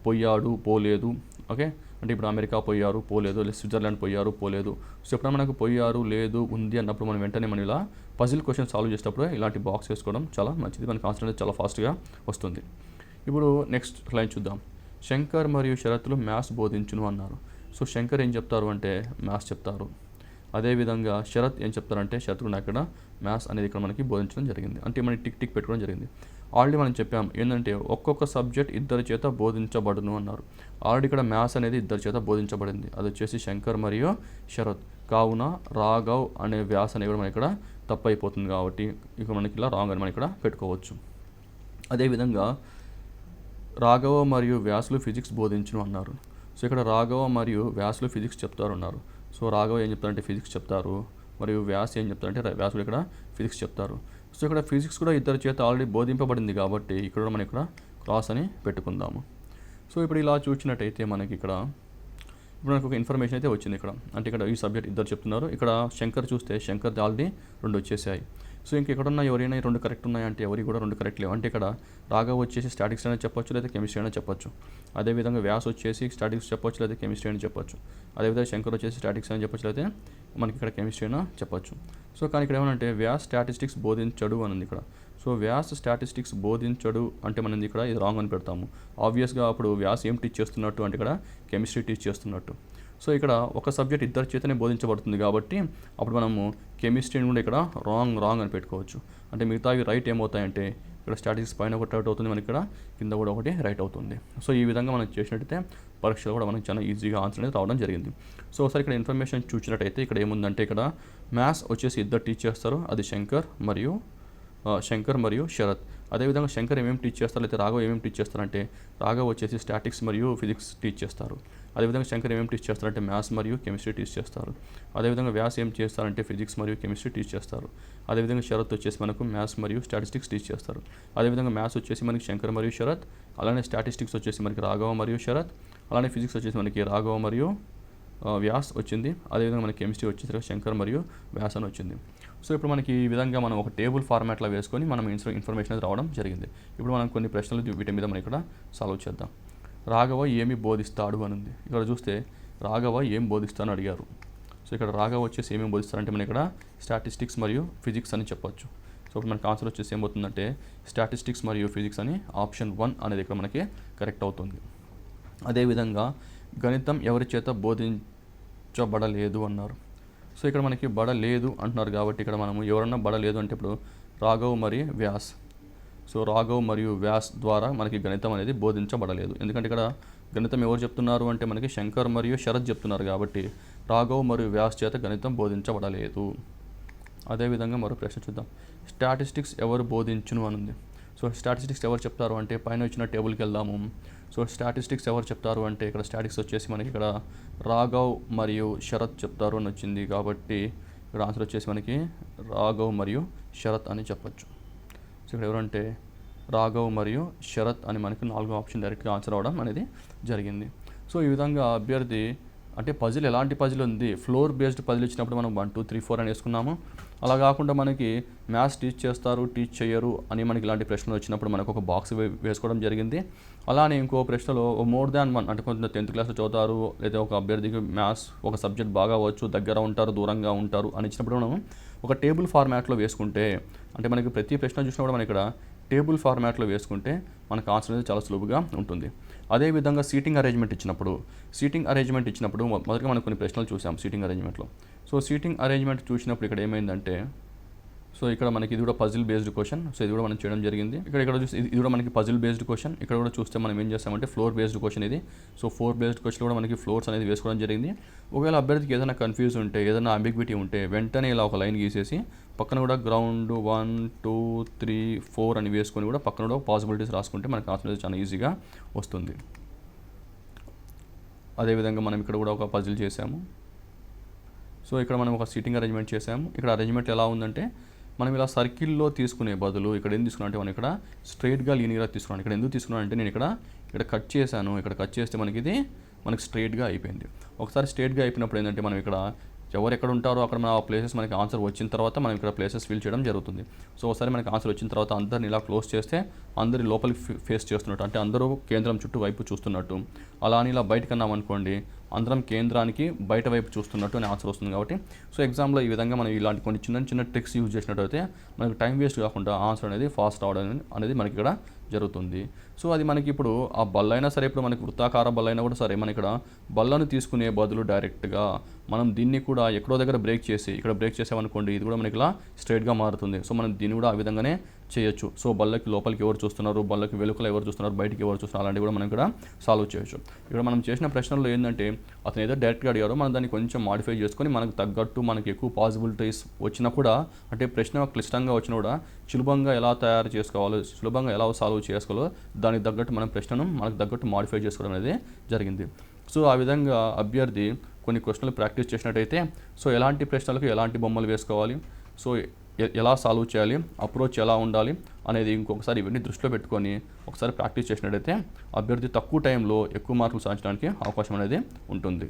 పోయాడు, పోలేదు, ఓకే, అంటే ఇప్పుడు అమెరికా పోయారు, పోలేదు, లేదా స్విట్జర్లాండ్ పోయారు, పోలేదు. సో ఎప్పుడైనా మనకు పోయారు, లేదు, ఉంది అన్నప్పుడు మనం వెంటనే మనం ఇలా పజిల్ క్వశ్చన్ సాల్వ్ చేసేటప్పుడు ఇలాంటి బాక్స్ వేసుకోవడం చాలా మంచిది. మనకి ఆన్సర్ అనేది చాలా ఫాస్ట్గా వస్తుంది. ఇప్పుడు నెక్స్ట్ లైన్ చూద్దాం. శంకర్ మరియు శరత్లు మ్యాథ్స్ బోధించును అన్నారు. సో శంకర్ ఏం చెప్తారు అంటే మ్యాథ్స్ చెప్తారు. అదేవిధంగా శరత్ ఏం చెప్తారంటే శరత్ కూడా ఇక్కడ మ్యాథ్స్ అనేది ఇక్కడ మనకి బోధించడం జరిగింది. అంటే మనకి టిక్ టిక్ పెట్టుకోవడం జరిగింది. ఆల్రెడీ మనం చెప్పాం ఏంటంటే ఒక్కొక్క సబ్జెక్ట్ ఇద్దరి చేత బోధించబడును అన్నారు. ఆల్రెడీ ఇక్కడ మ్యాథ్స్ అనేది ఇద్దరి చేత బోధించబడింది, అది వచ్చేసి శంకర్ మరియు శరత్. కావున రాఘవ్ అనే వ్యాస్ అనేది కూడా మనకి ఇక్కడ తప్పు అయిపోతుంది కాబట్టి ఇక మనకి ఇలా రాంగ్ అని మనం ఇక్కడ పెట్టుకోవచ్చు. అదేవిధంగా రాఘవ మరియు వ్యాసులు ఫిజిక్స్ బోధించును అన్నారు. సో ఇక్కడ రాఘవ మరియు వ్యాసులు ఫిజిక్స్ చెప్తారు అన్నారు. సో రాఘవ ఏం చెప్తారంటే ఫిజిక్స్ చెప్తారు, మరియు వ్యాస్ ఏం చెప్తారంటే వ్యాసులు ఇక్కడ ఫిజిక్స్ చెప్తారు. సో ఇక్కడ ఫిజిక్స్ కూడా ఇద్దరి చేత ఆల్రెడీ బోధింపబడింది కాబట్టి ఇక్కడ మనం ఇక్కడ క్రాస్ అని పెట్టుకుందాము. సో ఇప్పుడు ఇలా చూసినట్టయితే మనకి ఇక్కడ ఇప్పుడు మనకు ఒక ఇన్ఫర్మేషన్ అయితే వచ్చింది ఇక్కడ. అంటే ఇక్కడ ఈ సబ్జెక్ట్ ఇద్దరు చెప్తున్నారు. ఇక్కడ శంకర్ చూస్తే శంకర్ ఆల్రెడీ 2 వచ్చేసాయి. సో ఇంక ఎక్కడున్నా ఎవరైనా 2 కరెక్ట్ ఉన్నాయంటే ఎవరికి కూడా 2 కరెక్ట్ లేవు. అంటే ఇక్కడ రాఘవ్ వచ్చేసి స్టాటిక్స్ అయినా చెప్పొచ్చు, లేదా కెమిస్ట్రీ అయినా చెప్పొచ్చు. అదేవిధంగా వ్యాస్ వచ్చేసి స్టాటిక్స్ చెప్పొచ్చు, లేదా కెమిస్ట్రీ అయినా చెప్పొచ్చు. అదేవిధంగా శంకర్ వచ్చేసి స్టాటిక్స్ అయినా చెప్పొచ్చు, లేదా మనకి ఇక్కడ కెమిస్ట్రీ అయినా చెప్పొచ్చు. సో కానీ ఇక్కడ ఏమనంటే వ్యాస్ స్టాటిస్టిక్స్ బోధించడు అని ఉంది ఇక్కడ. సో వ్యాస్ స్టాటిస్టిక్స్ బోధించడు అంటే మనం ఇక్కడ ఇది రాంగ్ అని పెడతాము. ఆబ్వియస్గా అప్పుడు వ్యాస్ ఏం టీచ్ చేస్తున్నట్టు అంటే ఇక్కడ కెమిస్ట్రీ టీచ్ చేస్తున్నట్టు. సో ఇక్కడ ఒక సబ్జెక్ట్ ఇద్దరి చేతనే బోధించబడుతుంది కాబట్టి అప్పుడు మనము కెమిస్ట్రీని కూడా ఇక్కడ రాంగ్ అని పెట్టుకోవచ్చు. అంటే మిగతావి రైట్ ఏమవుతాయంటే ఇక్కడ స్టాటిస్టిక్స్ పైన ఒకటి రైట్ అవుతుంది, మనకి ఇక్కడ కింద కూడా ఒకటి రైట్ అవుతుంది. సో ఈ విధంగా మనం చేసినట్టయితే పరీక్షలు కూడా మనకి చాలా ఈజీగా ఆన్సర్ అనేది రావడం జరిగింది. సో ఒకసారి ఇక్కడ ఇన్ఫర్మేషన్ చూసినట్టయితే ఇక్కడ ఏముందంటే ఇక్కడ మ్యాథ్స్ వచ్చేసి ఇద్దరు టీచ్ చేస్తారు, అది శంకర్ మరియు శరత్. అదేవిధంగా శంకర్ ఏమేమి టీచ్ చేస్తారు, అయితే రాఘవ్ ఏమేమి టీచ్ చేస్తారంటే రాఘవ్ వచ్చేసి స్టాటిక్స్ మరియు ఫిజిక్స్ టీచ్ చేస్తారు. అదేవిధంగా శంకర్ ఏమేమి టీచ్ చేస్తారంటే మ్యాథ్స్ మరియు కెమిస్ట్రీ టీచ్ చేస్తారు. అదేవిధంగా వ్యాస్ ఏం చేస్తారంటే ఫిజిక్స్ మరియు కెమిస్ట్రీ టీచ్ చేస్తారు. అదేవిధంగా శరత్ వచ్చేసి మనకు మ్యాథ్స్ మరియు స్టాటిస్టిక్స్ టీచ్ చేస్తారు. అదేవిధంగా మ్యాథ్స్ వచ్చేసి మనకి శంకర్ మరియు శరత్, అలానే స్టాటిస్టిక్స్ వచ్చేసి మనకి రాఘవ మరియు శరత్, అలానే ఫిజిక్స్ వచ్చేసి మనకి రాఘవ మరియు వ్యాస్ వచ్చింది. అదేవిధంగా మనకి కెమిస్ట్రీ వచ్చేసి శంకర్ మరియు వ్యాస్ అని వచ్చింది. సో ఇప్పుడు మనకి ఈ విధంగా మనం ఒక టేబుల్ ఫార్మాట్లో వేసుకొని మనం ఇన్ఫర్మేషన్ అనేది రావడం జరిగింది. ఇప్పుడు మనం కొన్ని ప్రశ్నలు వీటి మీద మనం ఇక్కడ సాల్వ్ చేద్దాం. రాఘవ ఏమి బోధిస్తాడు అని ఉంది. ఇక్కడ చూస్తే రాఘవ ఏం బోధిస్తాను అడిగారు. సో ఇక్కడ రాఘవ వచ్చేసి ఏమేమి బోధిస్తారంటే మనం ఇక్కడ స్టాటిస్టిక్స్ మరియు ఫిజిక్స్ అని చెప్పొచ్చు. సో ఇప్పుడు మనకి ఆన్సర్ వచ్చేసి ఏమవుతుందంటే స్టాటిస్టిక్స్ మరియు ఫిజిక్స్ అని ఆప్షన్ 1 అనేది ఇక్కడ మనకి కరెక్ట్ అవుతుంది. అదేవిధంగా గణితం ఎవరి చేత బోధించబడలేదు అన్నారు. సో ఇక్కడ మనకి బడలేదు అంటున్నారు కాబట్టి ఇక్కడ మనము ఎవరన్నా బడలేదు అంటే ఇప్పుడు రాఘవ్ మరియు వ్యాస్. సో రాఘవ్ మరియు వ్యాస్ ద్వారా మనకి గణితం అనేది బోధించబడలేదు. ఎందుకంటే ఇక్కడ గణితం ఎవరు చెప్తున్నారు అంటే మనకి శంకర్ మరియు శరత్ చెప్తున్నారు కాబట్టి రాఘవ్ మరియు వ్యాస్ చేత గణితం బోధించబడలేదు. అదేవిధంగా మరో ప్రశ్న చూద్దాం. స్టాటిస్టిక్స్ ఎవరు బోధించును అని ఉంది. సో స్టాటిస్టిక్స్ ఎవరు చెప్తారు అంటే పైన వచ్చిన టేబుల్కి వెళ్దాము. సో స్టాటిస్టిక్స్ ఎవరు చెప్తారు అంటే ఇక్కడ స్టాటిక్స్ వచ్చేసి మనకి ఇక్కడ రాఘవ్ మరియు శరత్ చెప్తారు అని వచ్చింది కాబట్టి ఇక్కడ ఆన్సర్ వచ్చేసి మనకి రాఘవ్ మరియు శరత్ అని చెప్పొచ్చు. సో ఇక్కడ ఎవరంటే రాఘవ్ మరియు శరత్ అని మనకి 4వ ఆప్షన్ డైరెక్ట్గా ఆన్సర్ అవ్వడం అనేది జరిగింది. సో ఈ విధంగా అభ్యర్థి అంటే పజిల్ ఎలాంటి పజిల్ ఉంది, ఫ్లోర్ బేస్డ్ పజిల్ ఇచ్చినప్పుడు మనం 1 2 3 4 అని వేసుకున్నాము. అలా కాకుండా మనకి మ్యాథ్స్ టీచ్ చేస్తారు, టీచ్ చేయరు అని మనకి ఇలాంటి ప్రశ్నలు వచ్చినప్పుడు మనకు ఒక బాక్స్ వేసుకోవడం జరిగింది. అలానే ఇంకో ప్రశ్నలో మోర్ దాన్ 1 అంటే కొంత 10th క్లాస్లో చదువుతారు, లేదా ఒక అభ్యర్థికి మ్యాథ్స్ ఒక సబ్జెక్ట్ బాగా వచ్చు, దగ్గర ఉంటారు, దూరంగా ఉంటారు అని ఇచ్చినప్పుడు మనం ఒక టేబుల్ ఫార్మాట్లో వేసుకుంటే అంటే మనకి ప్రతి ప్రశ్న చూసినప్పుడు మనం ఇక్కడ టేబుల్ ఫార్మాట్లో వేసుకుంటే మనకు ఆన్సర్ అనేది చాలా సులువుగా ఉంటుంది. అదేవిధంగా సీటింగ్ అరేంజ్మెంట్ ఇచ్చినప్పుడు మొదటగా మనం కొన్ని ప్రశ్నలు చూసాం సీటింగ్ అరేంజ్మెంట్లో. సో సీటింగ్ అరేంజ్మెంట్ చూసినప్పుడు ఇక్కడ ఏమైందంటే సో ఇక్కడ మనకి ఇది కూడా పజిల్ బేస్డ్ క్వశ్చన్. సో ఇది కూడా మనం చేయడం జరిగింది. ఇక్కడ చూస్తే ఇది కూడా మనకి పజిల్ బేస్డ్ క్వశ్చన్. ఇక్కడ కూడా చూస్తే మనం ఏం చేస్తామంటే ఫ్లోర్ బేస్డ్ క్వశ్చన్ ఇది. సో 4 బేస్డ్ క్వశ్చన్ కూడా మనకి ఫ్లోర్స్ అనేది వేసుకోవడం జరిగింది. ఒకవేళ అభ్యర్థికి ఏదైనా కన్ఫ్యూజ్ ఉంటే, ఏదైనా అంబిగ్విటీ ఉంటే వెంటనే ఇలా ఒక లైన్ గీసేసి పక్కన కూడా గ్రౌండ్ 1 2 3 4 అని వేసుకొని కూడా పక్కన కూడా పాసిబిలిటీస్ రాసుకుంటే మనకి ఆన్సర్ అనేది చాలా ఈజీగా వస్తుంది. అదేవిధంగా మనం ఇక్కడ కూడా ఒక పజిల్ చేసాము. సో ఇక్కడ మనం ఒక సీటింగ్ అరేంజ్మెంట్ చేసాము. ఇక్కడ అరేంజ్మెంట్ ఎలా ఉందంటే మనం ఇలా సర్కిల్లో తీసుకునే బదులు ఇక్కడ ఏం తీసుకున్నా అంటే మనం ఇక్కడ స్ట్రైట్గా లీనియర్గా తీసుకున్నాను. ఇక్కడ ఎందుకు తీసుకున్నాను అంటే నేను ఇక్కడ కట్ చేశాను. ఇక్కడ కట్ చేస్తే మనకి స్ట్రైట్గా అయిపోయింది. ఒకసారి స్ట్రైట్గా అయిపోయినప్పుడు ఏంటంటే మనం ఇక్కడ ఎవరు ఎక్కడ ఉంటారో అక్కడ మన ప్లేసెస్ మనకి ఆన్సర్ వచ్చిన తర్వాత మనం ఇక్కడ ప్లేసెస్ ఫిల్ చేయడం జరుగుతుంది. సో ఒకసారి మనకి ఆన్సర్ వచ్చిన తర్వాత అందరిని ఇలా క్లోజ్ చేస్తే అందరి లోపలికి ఫేస్ చేస్తున్నట్టు, అంటే అందరూ కేంద్రం చుట్టూ వైపు చూస్తున్నట్టు. అలా అని ఇలా బయటకు అన్నాం అనుకోండి, అందరం కేంద్రానికి బయట వైపు చూస్తున్నట్టు అని ఆన్సర్ వస్తుంది. కాబట్టి సో ఎగ్జామ్లో ఈ విధంగా మనం ఇలాంటి కొన్ని చిన్న ట్రిక్స్ యూజ్ చేసినట్టయితే మనకి టైం వేస్ట్ కాకుండా ఆన్సర్ అనేది ఫాస్ట్ అవడం అనేది మనకి ఇక్కడ జరుగుతుంది. సో అది మనకి ఇప్పుడు ఆ బల్లైనా సరే, ఇప్పుడు మనకి వృత్తాకార బల్లైనా కూడా సరే, మన ఇక్కడ బల్లను తీసుకునే బదులు డైరెక్ట్గా మనం దీన్ని కూడా ఎక్కడో దగ్గర బ్రేక్ చేసి ఇక్కడ బ్రేక్ చేసామనుకోండి, ఇది కూడా మనకి ఇలా స్ట్రైట్గా మారుతుంది. సో మనం దీన్ని కూడా ఆ విధంగానే చేయొచ్చు. సో బల్లకి లోపలికి ఎవరు చూస్తున్నారు, బల్లకి వెలుకలు ఎవరు చూస్తున్నారు, బయటికి ఎవరు చూస్తున్నారు, అలాంటివి కూడా మనం ఇక్కడ సాల్వ్ చేయొచ్చు. ఇక్కడ మనం చేసిన ప్రశ్నల్లో ఏంటంటే అతను ఏదో డైరెక్ట్గా అడిగారో మనం దాన్ని కొంచెం మాడిఫై చేసుకొని మనకు తగ్గట్టు మనకి ఎక్కువ పాసిబిలిటీస్ వచ్చినా కూడా, అంటే ప్రశ్న క్లిష్టంగా వచ్చినా కూడా సులభంగా ఎలా తయారు చేసుకోవాలో, సులభంగా ఎలా సాల్వ్ చేసుకోవాలో దానికి తగ్గట్టు మనం ప్రశ్నను మనకు తగ్గట్టు మాడిఫై చేసుకోవడం అనేది జరిగింది. సో ఆ విధంగా అభ్యర్థి కొన్ని క్వశ్చన్లు ప్రాక్టీస్ చేసినట్టయితే సో ఎలాంటి ప్రశ్నలకు ఎలాంటి బొమ్మలు వేసుకోవాలి, సో ఎలా సాల్వ్ చేయాలి, అప్రోచ్ ఎలా ఉండాలి అనేది ఇంకొకసారి ఇవన్నీ దృష్టిలో పెట్టుకొని ఒకసారి ప్రాక్టీస్ చేసినట్టయితే అభ్యర్థి తక్కువ టైంలో ఎక్కువ మార్కులు సాధించడానికి అవకాశం అనేది ఉంటుంది.